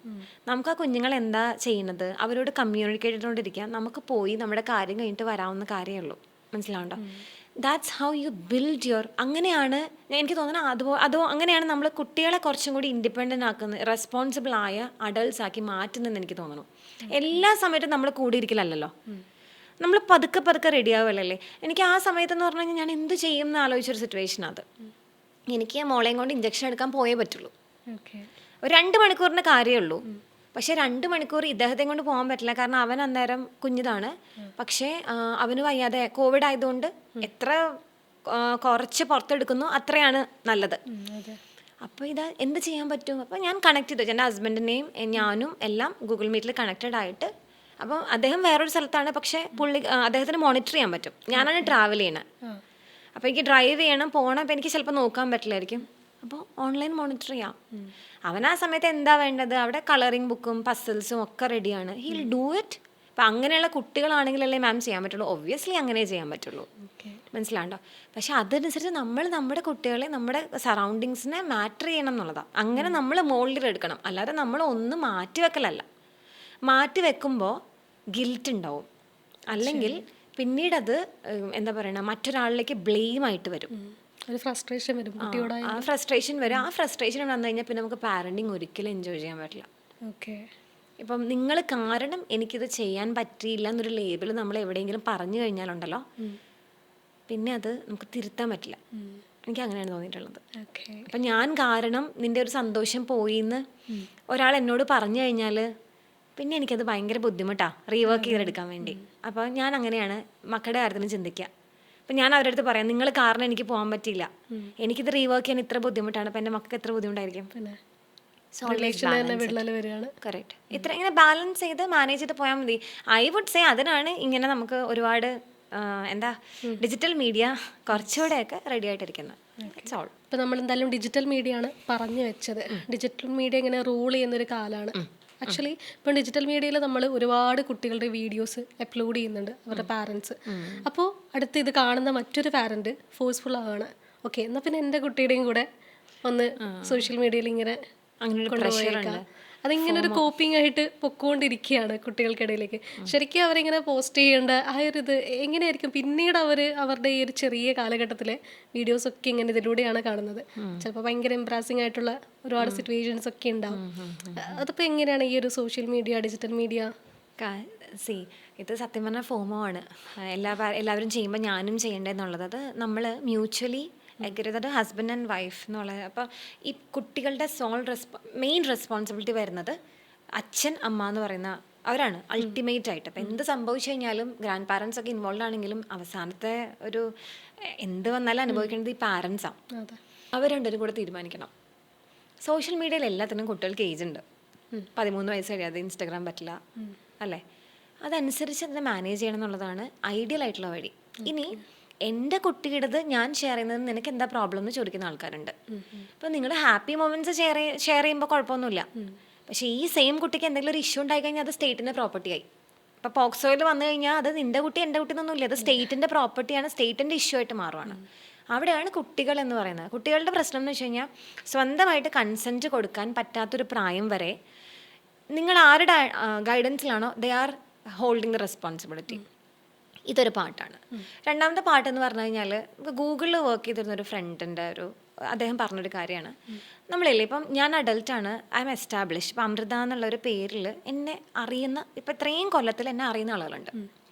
[SPEAKER 1] നമുക്ക് ആ കുഞ്ഞുങ്ങൾ എന്താ ചെയ്യുന്നത് അവരോട് കമ്മ്യൂണിക്കേറ്റ് ചെയ്തുകൊണ്ടിരിക്കുക. നമുക്ക് പോയി നമ്മുടെ കാര്യം കഴിഞ്ഞിട്ട് വരാവുന്ന കാര്യമേ ഉള്ളൂ. മനസ്സിലാവുണ്ടോ? That's how you build your. അങ്ങനെയാണ് എനിക്ക് തോന്നുന്നത്. അതോ അങ്ങനെയാണ് നമ്മൾ കുട്ടികളെ കുറച്ചും കൂടി ഇൻഡിപെൻഡൻ്റ് ആക്കുന്നത്, റെസ്പോൺസിബിൾ ആയ അഡൾട്ട്സ് ആക്കി മാറ്റുന്നതെന്ന് എനിക്ക് തോന്നുന്നു. എല്ലാ സമയത്തും നമ്മൾ കൂടിയിരിക്കലല്ലോ, നമ്മൾ പതുക്കെ റെഡി ആവുമല്ലേ. എനിക്ക് ആ സമയത്തെന്ന് പറഞ്ഞു കഴിഞ്ഞാൽ ഞാൻ എന്ത് ചെയ്യും എന്ന് ആലോചിച്ചൊരു സിറ്റുവേഷനാണ് അത്. എനിക്ക് മോളെയും കൊണ്ട് ഇഞ്ചക്ഷൻ എടുക്കാൻ പോയേ പറ്റുള്ളൂ. ഒരു 2 മണിക്കൂറിൻ്റെ കാര്യമേ ഉള്ളൂ. പക്ഷേ 2 മണിക്കൂർ ഇദ്ദേഹത്തെ കൊണ്ട് പോകാൻ പറ്റില്ല, കാരണം അവൻ അന്നേരം കുഞ്ഞിതാണ്. പക്ഷേ അവന് വയ്യാതെ, കോവിഡ് ആയതുകൊണ്ട് എത്ര കുറച്ച് പുറത്തെടുക്കുന്നു അത്രയാണ് നല്ലത്. അപ്പോൾ എന്ത് ചെയ്യാൻ പറ്റും? അപ്പോൾ ഞാൻ കണക്ട് ചെയ്തു, എൻ്റെ ഹസ്ബൻഡിനെയും ഞാനും എല്ലാം ഗൂഗിൾ മീറ്റിൽ കണക്റ്റഡ് ആയിട്ട്. അപ്പം അദ്ദേഹം വേറൊരു സ്ഥലത്താണ്, പക്ഷേ അദ്ദേഹത്തിന് മോണിറ്റർ ചെയ്യാൻ പറ്റും. ഞാനാണ് ട്രാവൽ ചെയ്യണത്. അപ്പോൾ എനിക്ക് ഡ്രൈവ് ചെയ്യണം, പോകണം. അപ്പോൾ എനിക്ക് ചിലപ്പോൾ നോക്കാൻ പറ്റില്ലായിരിക്കും. അപ്പോൾ ഓൺലൈൻ മോണിറ്റർ ചെയ്യാം. അവൻ ആ സമയത്ത് എന്താ വേണ്ടത്, അവിടെ കളറിങ് ബുക്കും പസിൽസും ഒക്കെ റെഡിയാണ്, ഹിൽ ഡൂ ഇറ്റ്. അപ്പം അങ്ങനെയുള്ള കുട്ടികളാണെങ്കിലല്ലേ മാം ചെയ്യാൻ പറ്റുള്ളൂ. ഒബ്വിയസ്ലി അങ്ങനെ ചെയ്യാൻ പറ്റുള്ളൂ, മനസ്സിലാണ്ടോ? പക്ഷെ അതനുസരിച്ച് നമ്മൾ നമ്മുടെ കുട്ടികളെ, നമ്മുടെ സറൗണ്ടിങ്സിനെ മാറ്റർ ചെയ്യണം എന്നുള്ളതാണ്. അങ്ങനെ നമ്മൾ മോൾഡിലെടുക്കണം. അല്ലാതെ നമ്മൾ ഒന്നും മാറ്റി വെക്കലല്ല. മാറ്റി വെക്കുമ്പോൾ ഗിൽറ്റ് ഉണ്ടാവും, അല്ലെങ്കിൽ പിന്നീടത് എന്താ പറയണ, മറ്റൊരാളിലേക്ക് ബ്ലെയിം ആയിട്ട് വരും.
[SPEAKER 2] ഒരു ഫ്രസ്ട്രേഷൻ വരും കുട്ടിയോട്.
[SPEAKER 1] ആ ഫ്രസ്ട്രേഷൻ വരും. ആ ഫ്രസ്ട്രേഷൻ വന്നു കഴിഞ്ഞാൽ പിന്നെ നമുക്ക് പാരൻറ്റിങ് ഒരിക്കലും എൻജോയ് ചെയ്യാൻ പറ്റില്ല.
[SPEAKER 2] ഓക്കെ.
[SPEAKER 1] ഇപ്പം നിങ്ങൾ കാരണം എനിക്കിത് ചെയ്യാൻ പറ്റിയില്ല എന്നൊരു ലേബിൾ നമ്മൾ എവിടെയെങ്കിലും പറഞ്ഞു കഴിഞ്ഞാലുണ്ടല്ലോ, പിന്നെ അത് നമുക്ക് തിരുത്താൻ പറ്റില്ല. എനിക്ക് അങ്ങനെയാണ് തോന്നിയിട്ടുള്ളത്. അപ്പം ഞാൻ കാരണം നിൻ്റെ ഒരു സന്തോഷം പോയിന്ന് ഒരാൾ എന്നോട് പറഞ്ഞു കഴിഞ്ഞാൽ പിന്നെ എനിക്കത് ഭയങ്കര ബുദ്ധിമുട്ടാണ് റീവർക്ക് ചെയ്തെടുക്കാൻ വേണ്ടി. അപ്പോൾ ഞാൻ അങ്ങനെയാണ് മക്കളുടെ കാര്യത്തിന് ചിന്തിക്കുക. അപ്പം ഞാൻ അവരുടെ അടുത്ത് പറയാം, നിങ്ങൾ കാരണം എനിക്ക് പോകാൻ പറ്റിയില്ല, എനിക്കിത് റീവർക്ക് ചെയ്യാൻ ഇത്ര ബുദ്ധിമുട്ടാണ്, അപ്പം എൻ്റെ മക്കൾക്ക് എത്ര ബുദ്ധിമുട്ടായിരിക്കും. കറക്റ്റ്. ഇത്ര ഇങ്ങനെ ബാലൻസ് ചെയ്ത് മാനേജ് ചെയ്ത് പോയാൽ മതി. ഐ വുഡ് സേ അതിനാണ് ഇങ്ങനെ നമുക്ക് ഒരുപാട് എന്താ ഡിജിറ്റൽ മീഡിയ കുറച്ചുകൂടെയൊക്കെ റെഡി ആയിട്ടിരിക്കുന്നത്.
[SPEAKER 2] ഇപ്പം നമ്മൾ എന്തായാലും ഡിജിറ്റൽ മീഡിയ ആണ് പറഞ്ഞു വെച്ചത്. ഡിജിറ്റൽ മീഡിയ ഇങ്ങനെ റൂൾ ചെയ്യുന്നൊരു കാലമാണ്. ആക്ച്വലി ഇപ്പം ഡിജിറ്റൽ മീഡിയയിൽ നമ്മൾ ഒരുപാട് കുട്ടികളുടെ വീഡിയോസ് അപ്ലോഡ് ചെയ്യുന്നുണ്ട്, അവരുടെ പാരൻസ്. അപ്പോൾ അടുത്ത് ഇത് കാണുന്ന മറ്റൊരു പാരൻറ്റ് ഫോഴ്സ്ഫുൾ ആവാണ്, ഓക്കെ എന്നാൽ പിന്നെ എൻ്റെ കുട്ടിയുടെയും കൂടെ ഒന്ന് സോഷ്യൽ മീഡിയയിൽ ഇങ്ങനെ കൊണ്ടുപോയേക്കാം. അതിങ്ങനെ ഒരു കോപ്പിംഗ് ആയിട്ട് പൊക്കോണ്ടിരിക്കുകയാണ് കുട്ടികൾക്കിടയിലേക്ക്. ശരിക്കും അവരിങ്ങനെ പോസ്റ്റ് ചെയ്യേണ്ട ആ ഒരു ഇത് എങ്ങനെയായിരിക്കും പിന്നീട് അവരുടെ ഈ ഒരു ചെറിയ കാലഘട്ടത്തിലെ വീഡിയോസൊക്കെ ഇങ്ങനെ ഇതിലൂടെയാണ് കാണുന്നത്. ചിലപ്പോൾ ഭയങ്കര എംബ്രാസിംഗ് ആയിട്ടുള്ള ഒരുപാട് സിറ്റുവേഷൻസ് ഒക്കെ ഉണ്ടാവും. അതിപ്പോൾ എങ്ങനെയാണ് ഈ ഒരു സോഷ്യൽ മീഡിയ, ഡിജിറ്റൽ മീഡിയ?
[SPEAKER 1] ഇത് സത്യം പറഞ്ഞാൽ ഫോമോ ആണ്. എല്ലാവരും ചെയ്യുമ്പോൾ ഞാനും ചെയ്യേണ്ടതെന്നുള്ളത്. അത് നമ്മൾ mutually agree, husband and wife എന്നുള്ളത്. അപ്പം ഈ കുട്ടികളുടെ മെയിൻ റെസ്പോൺസിബിലിറ്റി വരുന്നത് അച്ഛൻ അമ്മ എന്ന് പറയുന്ന അവരാണ് അൾട്ടിമേറ്റ് ആയിട്ട്. അപ്പം എന്ത് സംഭവിച്ചു കഴിഞ്ഞാലും ഗ്രാൻഡ് പാരൻസ് ഒക്കെ ഇൻവോൾവ് ആണെങ്കിലും അവസാനത്തെ ഒരു എന്ത് വന്നാലും അനുഭവിക്കേണ്ടത് ഈ പാരൻസാണ്. അവർ രണ്ടുപേരും കൂടെ തീരുമാനിക്കണം. സോഷ്യൽ മീഡിയയിൽ എല്ലാത്തിനും കുട്ടികൾക്ക് ഏജ് ഉണ്ട്. 13 വയസ്സ് കഴിയാതെ ഇൻസ്റ്റാഗ്രാം പറ്റില്ല അല്ലേ? അതനുസരിച്ച് അതിനെ മാനേജ് ചെയ്യണം എന്നുള്ളതാണ് ഐഡിയൽ ആയിട്ടുള്ള വഴി. ഇനി എൻ്റെ കുട്ടിയുടേത് ഞാൻ ഷെയർ ചെയ്യുന്നത് നിനക്ക് എന്താ പ്രോബ്ലം എന്ന് ചോദിക്കുന്ന ആൾക്കാരുണ്ട്. അപ്പോൾ നിങ്ങൾ ഹാപ്പി മൊമെൻറ്റ്സ് ഷെയർ ചെയ്യുമ്പോൾ കുഴപ്പമൊന്നുമില്ല. പക്ഷേ ഈ സെയിം കുട്ടിക്ക് എന്തെങ്കിലും ഒരു ഇഷ്യൂ ഉണ്ടായി കഴിഞ്ഞാൽ അത് സ്റ്റേറ്റിൻ്റെ പ്രോപ്പർട്ടി ആയി. ഇപ്പോൾ പോക്സോയിൽ വന്നു കഴിഞ്ഞാൽ അത് നിൻ്റെ കുട്ടി എൻ്റെ കുട്ടി എന്നൊന്നുമില്ല, അത് സ്റ്റേറ്റിൻ്റെ പ്രോപ്പർട്ടിയാണ്, സ്റ്റേറ്റിൻ്റെ ഇഷ്യൂ ആയിട്ട് മാറുവാണ്. അവിടെയാണ് കുട്ടികൾ എന്ന് പറയുന്നത്. കുട്ടികളുടെ പ്രശ്നം എന്ന് വെച്ച് കഴിഞ്ഞാൽ സ്വന്തമായിട്ട് കൺസെൻറ്റ് കൊടുക്കാൻ പറ്റാത്തൊരു പ്രായം വരെ നിങ്ങൾ ആരുടെ ഗൈഡൻസിലാണോ they are holding the responsibility. ഇതൊരു പാട്ടാണ്. രണ്ടാമത്തെ പാട്ടെന്ന് പറഞ്ഞു കഴിഞ്ഞാൽ ഗൂഗിളിൽ വർക്ക് ചെയ്തിരുന്നൊരു ഫ്രണ്ടിൻ്റെ അദ്ദേഹം പറഞ്ഞൊരു കാര്യമാണ്. നമ്മളില്ലേ ഇപ്പം ഞാൻ അഡൽട്ടാണ്, ഐ എം എസ്റ്റാബ്ലിഷ്. ഇപ്പം അമൃത എന്നുള്ളൊരു പേരിൽ എന്നെ അറിയുന്ന ഇപ്പം ഇത്രയും കൊല്ലത്തിൽ എന്നെ അറിയുന്ന ആളുകളുണ്ട്.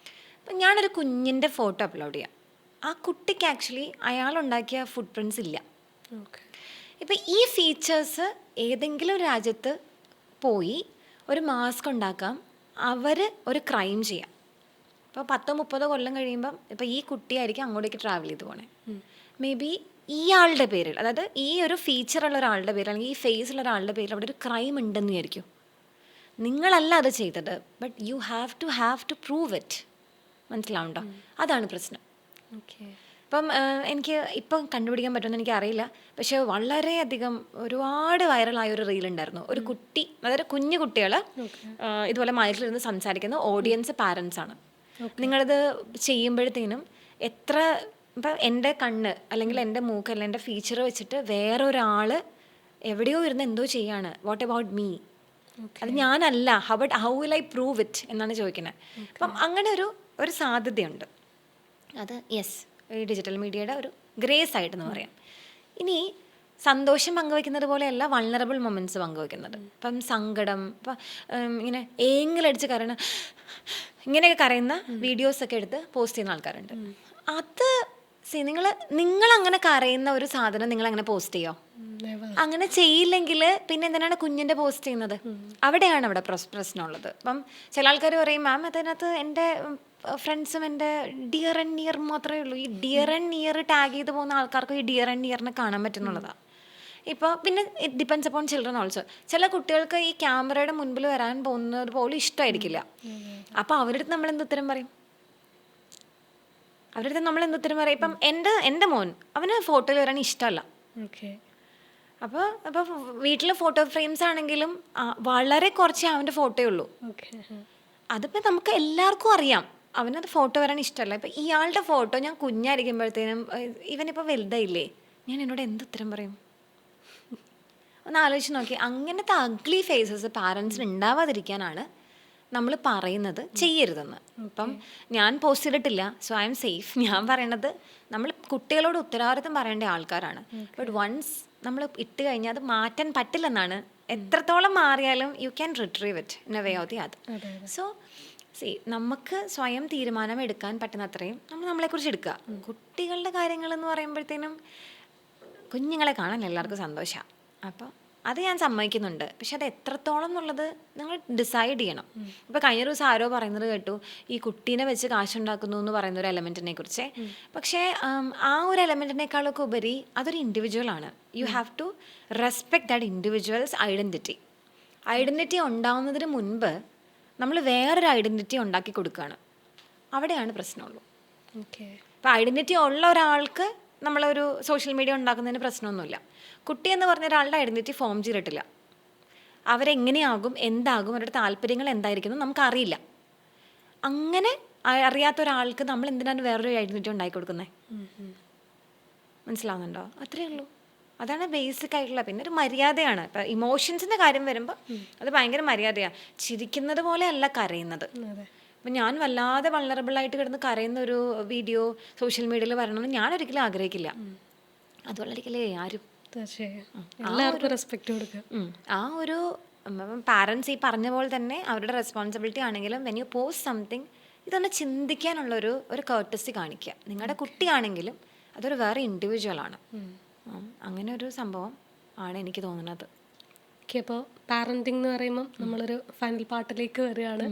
[SPEAKER 1] അപ്പം ഞാനൊരു കുഞ്ഞിൻ്റെ ഫോട്ടോ അപ്ലോഡ് ചെയ്യാം, ആ കുട്ടിക്ക് ആക്ച്വലി അയാളുണ്ടാക്കിയ ഫുട് പ്രിൻറ്റ്സ് ഇല്ല. ഇപ്പം ഈ ഫീച്ചേഴ്സ് ഏതെങ്കിലും രാജ്യത്ത് പോയി ഒരു മാസ്ക് ഉണ്ടാക്കാം, അവർ ഒരു ക്രൈം ചെയ്യാം. ഇപ്പോൾ 10-30 കൊല്ലം കഴിയുമ്പം ഇപ്പോൾ ഈ കുട്ടിയായിരിക്കും അങ്ങോട്ടേക്ക് ട്രാവൽ ചെയ്ത് പോണേ. മേ ബി ഇയാളുടെ പേരിൽ, അതായത് ഈ ഒരു ഫീച്ചറുള്ള ഒരാളുടെ പേരിൽ അല്ലെങ്കിൽ ഈ ഫേസുള്ള ഒരാളുടെ പേരിൽ അവിടെ ഒരു ക്രൈം ഉണ്ടെന്ന് വിചാരിക്കും. നിങ്ങളല്ല അത് ചെയ്തത്, but you have to prove it. മനസ്സിലാവുണ്ടോ? അതാണ് പ്രശ്നം. ഇപ്പം എനിക്ക് ഇപ്പം കണ്ടുപിടിക്കാൻ പറ്റുമെന്ന് എനിക്കറിയില്ല, പക്ഷെ വളരെയധികം ഒരുപാട് വൈറലായ ഒരു റീൽ ഉണ്ടായിരുന്നു. ഒരു കുട്ടി, അതായത് കുഞ്ഞു കുട്ടികൾ ഇതുപോലെ മൈക്കിലിരുന്ന് സംസാരിക്കുന്ന ഓഡിയൻസ് പാരൻസ് ആണ്. നിങ്ങളിത് ചെയ്യുമ്പോഴത്തേനും എത്ര ഇപ്പം എൻ്റെ കണ്ണ് അല്ലെങ്കിൽ എൻ്റെ മൂക്ക് അല്ലെങ്കിൽ എൻ്റെ ഫീച്ചർ വെച്ചിട്ട് വേറൊരാൾ എവിടെയോ ഇരുന്ന് എന്തോ ചെയ്യാണ്, വാട്ട് അബൌട്ട് മീ, അത് ഞാനല്ല, how will I prove it എന്നാണ് ചോദിക്കുന്നത്. അപ്പം അങ്ങനെ ഒരു സാധ്യതയുണ്ട്. അത് യെസ്, ഈ ഡിജിറ്റൽ മീഡിയയുടെ ഒരു ഗ്രേ സൈഡ് എന്ന് പറയാം. ഇനി സന്തോഷം പങ്കുവയ്ക്കുന്നത് പോലെയല്ല വൾണറബിൾ മൊമെൻറ്റ്സ് പങ്കുവയ്ക്കുന്നത്. ഇപ്പം സങ്കടം, ഇപ്പം ഇങ്ങനെ ഏങ്ങിലടിച്ച് കരയണ ഇങ്ങനെയൊക്കെ കരയുന്ന വീഡിയോസൊക്കെ എടുത്ത് പോസ്റ്റ് ചെയ്യുന്ന ആൾക്കാരുണ്ട്. അത് നിങ്ങളങ്ങനെ കരയുന്ന ഒരു സാധനം നിങ്ങളങ്ങനെ പോസ്റ്റ് ചെയ്യോ? അങ്ങനെ ചെയ്യില്ലെങ്കിൽ പിന്നെ എന്തിനാണ് കുഞ്ഞിൻ്റെ പോസ്റ്റ് ചെയ്യുന്നത്? അവിടെയാണ് അവിടെ പ്രശ്നമുള്ളത്. അപ്പം ചില ആൾക്കാർ പറയും, മാം അതിനകത്ത് എൻ്റെ ഫ്രണ്ട്സും എൻ്റെ ഡിയർ ആൻഡ് നിയർ മാത്രമേ ഉള്ളൂ. ഈ ഡിയർ ആൻഡ് നിയർ ടാഗ് ചെയ്ത് പോകുന്ന ആൾക്കാർക്ക് ഈ ഡിയർ ആൻഡ് നിയറിനെ കാണാൻ പറ്റുന്നുള്ളതാണ്. ഇപ്പോൾ പിന്നെ it depends upon children also. ചില കുട്ടികൾക്ക് ഈ ക്യാമറയുടെ മുൻപിൽ വരാൻ പോകുന്നത് പോലും ഇഷ്ടമായിരിക്കില്ല. അപ്പോൾ അവരുടെ അടുത്ത് നമ്മൾ എന്തുത്തരം പറയും? അവരുടെ അടുത്ത് നമ്മൾ എന്തുത്തരം പറയും? ഇപ്പം എൻ്റെ മോൻ, അവന് ഫോട്ടോയിൽ വരാൻ ഇഷ്ടമല്ല. അപ്പോൾ വീട്ടിൽ ഫോട്ടോ ഫ്രെയിംസ് ആണെങ്കിലും വളരെ കുറച്ചേ അവൻ്റെ ഫോട്ടോയേ ഉള്ളൂ.
[SPEAKER 2] ഓക്കെ.
[SPEAKER 1] അതിപ്പോൾ നമുക്ക് എല്ലാവർക്കും അറിയാം അവനത് ഫോട്ടോ വരാൻ ഇഷ്ടമല്ല. ഇപ്പം ഇയാളുടെ ഫോട്ടോ ഞാൻ കുഞ്ഞായിരിക്കുമ്പോഴത്തേനും ഇവനിപ്പോൾ വലുതായില്ലേ, ഞാൻ എന്നോട് എന്ത് ഉത്തരം പറയും? ഒന്ന് ആലോചിച്ച് നോക്കി. അങ്ങനത്തെ അഗ്ലി ഫേസസ് പാരൻസിന് ഉണ്ടാവാതിരിക്കാനാണ് നമ്മൾ പറയുന്നത് ചെയ്യരുതെന്ന്. ഇപ്പം ഞാൻ പോസ്റ്റ് ചെയ്തിട്ടില്ല, സോ ഐ എം സേഫ്. ഞാൻ പറയണത് നമ്മൾ കുട്ടികളോട് ഉത്തരവാദിത്തം പറയേണ്ട ആൾക്കാരാണ്. ബട്ട് വൺസ് നമ്മൾ ഇട്ട് കഴിഞ്ഞാൽ അത് മാറ്റാൻ പറ്റില്ലെന്നാണ്. എത്രത്തോളം മാറിയാലും you can retrieve it in a way of the അത്. സോ നമുക്ക് സ്വയം തീരുമാനം എടുക്കാൻ പറ്റുന്ന അത്രയും നമ്മൾ നമ്മളെക്കുറിച്ച് എടുക്കുക. കുട്ടികളുടെ കാര്യങ്ങളെന്ന് പറയുമ്പോഴത്തേനും കുഞ്ഞുങ്ങളെ കാണാൻ എല്ലാവർക്കും സന്തോഷമാണ്. അപ്പോൾ അത് ഞാൻ സമ്മതിക്കുന്നുണ്ട്. പക്ഷെ അത് എത്രത്തോളം എന്നുള്ളത് നിങ്ങൾ ഡിസൈഡ് ചെയ്യണം. ഇപ്പോൾ കഴിഞ്ഞ ദിവസം ആരോ പറയുന്നത് കേട്ടു, ഈ കുട്ടീനെ വെച്ച് കാശുണ്ടാക്കുന്നു എന്ന് പറയുന്ന ഒരു എലമെൻറ്റിനെ കുറിച്ച്. പക്ഷേ ആ ഒരു എലമെൻറ്റിനേക്കാളൊക്കെ ഉപരി അതൊരു ഇൻഡിവിജ്വലാണ്. You have to respect that individual's identity. Identity ഉണ്ടാവുന്നതിന് മുൻപ് നമ്മൾ വേറൊരു ഐഡൻറ്റിറ്റി ഉണ്ടാക്കി കൊടുക്കുകയാണ്. അവിടെയാണ് പ്രശ്നമുള്ളൂ.
[SPEAKER 2] ഓക്കെ.
[SPEAKER 1] ഇപ്പോൾ ഐഡൻറ്റിറ്റി ഉള്ള ഒരാൾക്ക് നമ്മളൊരു സോഷ്യൽ മീഡിയ ഉണ്ടാക്കുന്നതിന് പ്രശ്നമൊന്നുമില്ല. കുട്ടി എന്ന് പറഞ്ഞ ഒരാളുടെ ഐഡൻറ്റിറ്റി ഫോം ചെയ്തിട്ടില്ല. അവരെങ്ങനെയാകും, എന്താകും, അവരുടെ താല്പര്യങ്ങൾ എന്തായിരിക്കുന്നു നമുക്കറിയില്ല. അങ്ങനെ അറിയാത്ത ഒരാൾക്ക് നമ്മൾ എന്തിനാണ് വേറൊരു ഐഡൻറ്റിറ്റി ഉണ്ടാക്കി കൊടുക്കുന്നത്? മനസ്സിലാവുന്നുണ്ടോ? അത്രയേ ഉള്ളൂ. അതാണ് ബേസിക് ആയിട്ടുള്ള. പിന്നെ ഒരു മര്യാദയാണ്. ഇപ്പം ഇമോഷൻസിൻ്റെ കാര്യം വരുമ്പോൾ അത് ഭയങ്കര മര്യാദയാണ്. ചിരിക്കുന്നത് പോലെ അല്ല കരയുന്നത്. അപ്പം ഞാൻ വല്ലാതെ വൾണറബിളായിട്ട് കിടന്ന് കരയുന്ന ഒരു വീഡിയോ സോഷ്യൽ മീഡിയയിൽ വരണമെന്ന് ഞാൻ ഒരിക്കലും ആഗ്രഹിക്കില്ല. അതുകൊണ്ടൊരിക്കലേ ആരും
[SPEAKER 2] എല്ലാവർക്കും റെസ്പെക്റ്റ് കൊടുക്കുക.
[SPEAKER 1] ആ ഒരു പാരൻസ് ഈ പറഞ്ഞ പോലെ തന്നെ അവരുടെ റെസ്പോൺസിബിലിറ്റി ആണെങ്കിലും വെൻ യു പോസ്റ്റ് സംതിങ് ഇതൊന്ന് ചിന്തിക്കാനുള്ളൊരു കർട്ടസി കാണിക്കുക. നിങ്ങളുടെ കുട്ടിയാണെങ്കിലും അതൊരു വേറെ ഇൻഡിവിജ്വലാണ്. അങ്ങനെ ഒരു സംഭവം ആണ് എനിക്ക് തോന്നുന്നത്.
[SPEAKER 2] ഓക്കെ. അപ്പോൾ പാരൻറ്റിംഗ് എന്ന് പറയുമ്പം നമ്മളൊരു ഫൈനൽ പാർട്ടിലേക്ക് വരികയാണ്.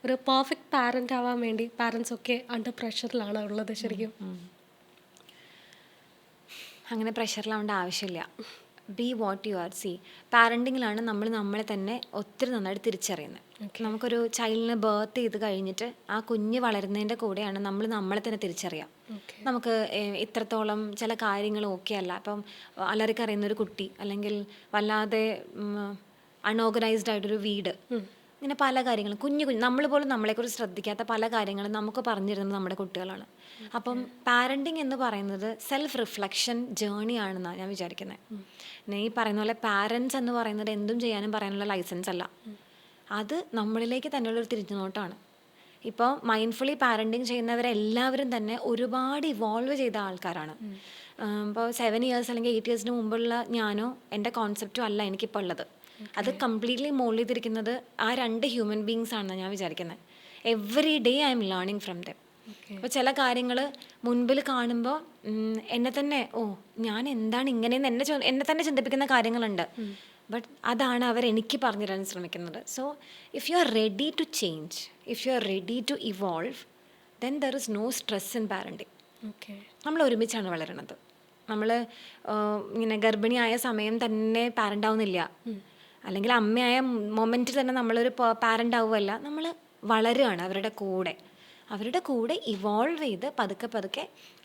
[SPEAKER 2] ഒരു പെർഫെക്റ്റ് പാരൻ്റ് ആവാൻ വേണ്ടി പാരൻസ് ഒക്കെ അണ്ടർ പ്രഷറിലാണ് ഉള്ളത് ശരിക്കും.
[SPEAKER 1] അങ്ങനെ പ്രഷറിലാവേണ്ട ആവശ്യമില്ല. Be what you are. See പാരൻറ്റിങ്ങിലാണ് നമ്മൾ നമ്മളെ തന്നെ ഒത്തിരി നന്നായിട്ട് തിരിച്ചറിയുന്നത്. നമുക്കൊരു ചൈൽഡിനെ ബർത്ത് ചെയ്ത് കഴിഞ്ഞിട്ട് ആ കുഞ്ഞ് വളരുന്നതിൻ്റെ കൂടെയാണ് നമ്മൾ നമ്മളെ തന്നെ തിരിച്ചറിയാം. നമുക്ക് ഇത്രത്തോളം ചില കാര്യങ്ങൾ ഓക്കെ അല്ല. ഇപ്പം അലറിക്കറിയുന്നൊരു കുട്ടി, അല്ലെങ്കിൽ വല്ലാതെ അൺഓർഗനൈസ്ഡ് ആയിട്ടൊരു വീട്, ഇങ്ങനെ പല കാര്യങ്ങളും കുഞ്ഞു നമ്മൾ പോലും നമ്മളെക്കുറിച്ച് ശ്രദ്ധിക്കാത്ത പല കാര്യങ്ങളും നമുക്ക് പറഞ്ഞിരുന്നത് നമ്മുടെ കുട്ടികളാണ്. അപ്പം പാരൻറ്റിങ് എന്ന് പറയുന്നത് സെൽഫ് റിഫ്ലക്ഷൻ ജേർണി ആണെന്നാണ് ഞാൻ വിചാരിക്കുന്നത്. പിന്നെ ഈ പറയുന്ന പോലെ പാരൻസ് എന്ന് പറയുന്നത് എന്തും ചെയ്യാനും പറയാനുള്ള ലൈസൻസ് അല്ല. അത് നമ്മളിലേക്ക് തന്നെയുള്ളൊരു തിരിഞ്ഞുനോട്ടാണ്. ഇപ്പോൾ മൈൻഡ്ഫുള്ളി പാരൻറ്റിങ് ചെയ്യുന്നവരെല്ലാവരും തന്നെ ഒരുപാട് ഇവോൾവ് ചെയ്ത ആൾക്കാരാണ്. ഇപ്പോൾ 7 years അല്ലെങ്കിൽ 8 years മുമ്പുള്ള ഞാനോ എൻ്റെ കോൺസെപ്റ്റും അല്ല എനിക്കിപ്പോൾ ഉള്ളത്. അത് കംപ്ലീറ്റ്ലി മോൾഡ് ചെയ്തിരിക്കുന്നത് ആ 2 ഹ്യൂമൻ ബീങ്സ് ആണെന്ന് ഞാൻ വിചാരിക്കുന്നത്. Every day I M learning from them. അപ്പോൾ ചില കാര്യങ്ങൾ മുൻപിൽ കാണുമ്പോൾ എന്നെ തന്നെ ഞാൻ എന്താണ് ഇങ്ങനെയെന്ന് എന്നെ തന്നെ ചിന്തിപ്പിക്കുന്ന കാര്യങ്ങളുണ്ട്. ബട്ട് അതാണ് എനിക്ക് പറഞ്ഞു തരാൻ ശ്രമിക്കുന്നത്. So if you are ready to change, if you are ready to evolve, then there is no stress in parenting. നമ്മൾ ഒരുമിച്ചാണ് വളരുന്നത്. നമ്മൾ ഇങ്ങനെ ഗർഭിണിയായ സമയം തന്നെ പാരൻ്റ് ആവുന്നില്ല, അല്ലെങ്കിൽ അമ്മയായ മൊമെൻറ്റിൽ തന്നെ നമ്മളൊരു പാരൻ്റ് ആവുമല്ല. നമ്മൾ വളരുകയാണ് അവരുടെ കൂടെ ഇവോൾവ് ചെയ്ത് പതുക്കെ പതുക്കെ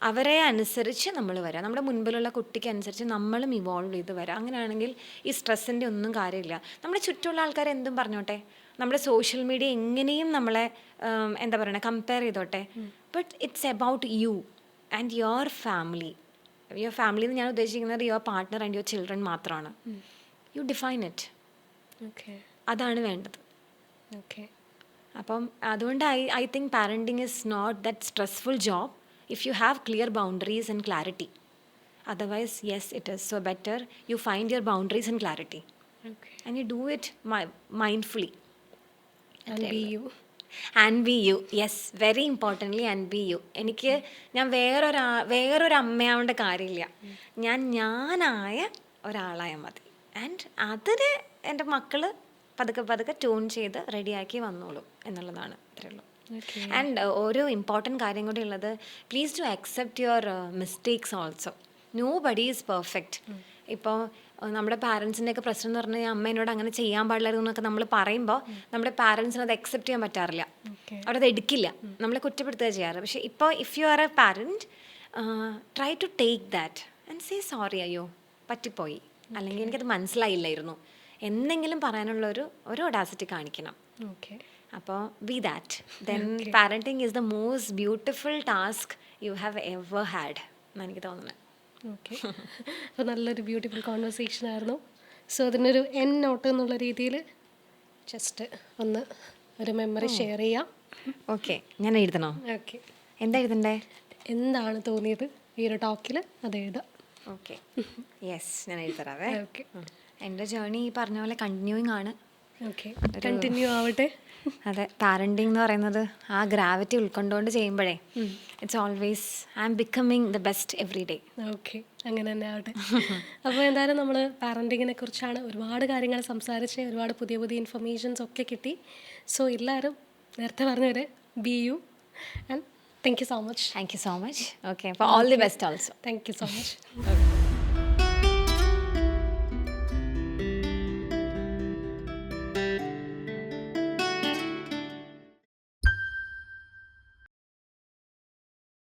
[SPEAKER 1] അവരെ അനുസരിച്ച് നമ്മൾ വരാം. നമ്മുടെ മുൻപിലുള്ള കുട്ടിക്ക് അനുസരിച്ച് നമ്മളും ഇവോൾവ് ചെയ്ത് വരാം. അങ്ങനെയാണെങ്കിൽ ഈ സ്ട്രെസ്സിൻ്റെ ഒന്നും കാര്യമില്ല. നമ്മുടെ ചുറ്റുമുള്ള ആൾക്കാർ എന്തും പറഞ്ഞോട്ടെ, നമ്മുടെ സോഷ്യൽ മീഡിയ എങ്ങനെയും നമ്മളെ എന്താ പറയുക കമ്പയർ ചെയ്തോട്ടെ, but it's about you and your family. Your family എന്ന് ഞാൻ ഉദ്ദേശിക്കുന്നത് your partner and your children മാത്രമാണ്. You define it. അതാണ് വേണ്ടത്. അപ്പം അതുകൊണ്ട് I think parenting is not that stressful job if you have clear boundaries and clarity. Otherwise yes it is so better you find your boundaries and clarity and you do it mindfully and be you. Yes, very importantly and be U. ഞാൻ വേറൊരു അമ്മയാവേണ്ട കാര്യമില്ല. ഞാനായ ഒരാളായാൽ മതി. And അതിന് എൻ്റെ മക്കൾ പതുക്കെ tune ചെയ്ത് റെഡിയാക്കി വന്നോളും എന്നുള്ളതാണ്. അത്രയേ ഉള്ളൂ. ആൻഡ് ഒരു ഇമ്പോർട്ടൻറ്റ് കാര്യം കൂടി ഉള്ളത്, please to accept your mistakes also. Nobody is perfect. ഇപ്പോൾ നമ്മുടെ പാരൻസിൻ്റെയൊക്കെ പ്രശ്നം എന്ന് പറഞ്ഞാൽ അമ്മ എന്നോട് അങ്ങനെ ചെയ്യാൻ പാടില്ലായിരുന്നു എന്നൊക്കെ നമ്മൾ പറയുമ്പോൾ നമ്മുടെ പാരൻസിന് അത് അക്സെപ്റ്റ് ചെയ്യാൻ പറ്റാറില്ല. അവരത് എടുക്കില്ല, നമ്മളെ കുറ്റപ്പെടുത്തുക ചെയ്യാറ്. പക്ഷേ ഇപ്പോൾ if you are a parent, try to take that and say sorry, അയ്യോ പറ്റിപ്പോയി, അല്ലെങ്കിൽ എനിക്കത് മനസ്സിലായില്ലായിരുന്നു. എന്തെങ്കിലും പറയാനുള്ള ഒരു ഒഡാസിറ്റി കാണിക്കണം.
[SPEAKER 2] ഓക്കെ.
[SPEAKER 1] അപ്പോൾ B that. Then parenting is the most beautiful task you have ever had എന്നാണ് എനിക്ക് തോന്നുന്നത്.
[SPEAKER 2] ഓക്കെ. അപ്പോൾ നല്ലൊരു ബ്യൂട്ടിഫുൾ കോൺവെർസേഷൻ ആയിരുന്നു. സോ അതിനൊരു എൻ നോട്ട് എന്നുള്ള രീതിയിൽ ജസ്റ്റ് ഒന്ന് ഒരു മെമ്മറി ഷെയർ ചെയ്യാം.
[SPEAKER 1] ഓക്കെ, ഞാൻ എഴുതണോ?
[SPEAKER 2] ഓക്കെ.
[SPEAKER 1] എന്താ എഴുതണ്ടേ?
[SPEAKER 2] എന്താണ് തോന്നിയത് ഈ ഒരു ടോക്കിൽ അത് എഴുതാം.
[SPEAKER 1] ഓക്കെ, യെസ്, ഞാൻ എഴുതരാവേ.
[SPEAKER 2] ഓക്കെ.
[SPEAKER 1] എൻ്റെ ജേർണി ഈ പറഞ്ഞ പോലെ കണ്ടിന്യൂയിങ് ആണ്.
[SPEAKER 2] ഓക്കെ, കണ്ടിന്യൂ ആവട്ടെ.
[SPEAKER 1] അതെ, പാരൻറ്റിങ് എന്ന് പറയുന്നത് ആ ഗ്രാവിറ്റി ഉൾക്കൊണ്ടുകൊണ്ട് ചെയ്യുമ്പോഴേ it's always I am becoming the best every day.
[SPEAKER 2] Okay, അങ്ങനെ തന്നെ ആവട്ടെ. അപ്പോൾ എന്തായാലും നമ്മൾ പാരൻറ്റിങ്ങിനെ കുറിച്ചാണ് ഒരുപാട് കാര്യങ്ങൾ സംസാരിച്ച് ഒരുപാട് പുതിയ പുതിയ ഇൻഫർമേഷൻസ് ഒക്കെ കിട്ടി. സോ എല്ലാവരും നേരത്തെ പറഞ്ഞവരെ be you and thank you so much.
[SPEAKER 1] Thank you so much. Okay, അപ്പോൾ all the best also.
[SPEAKER 2] Thank you so much.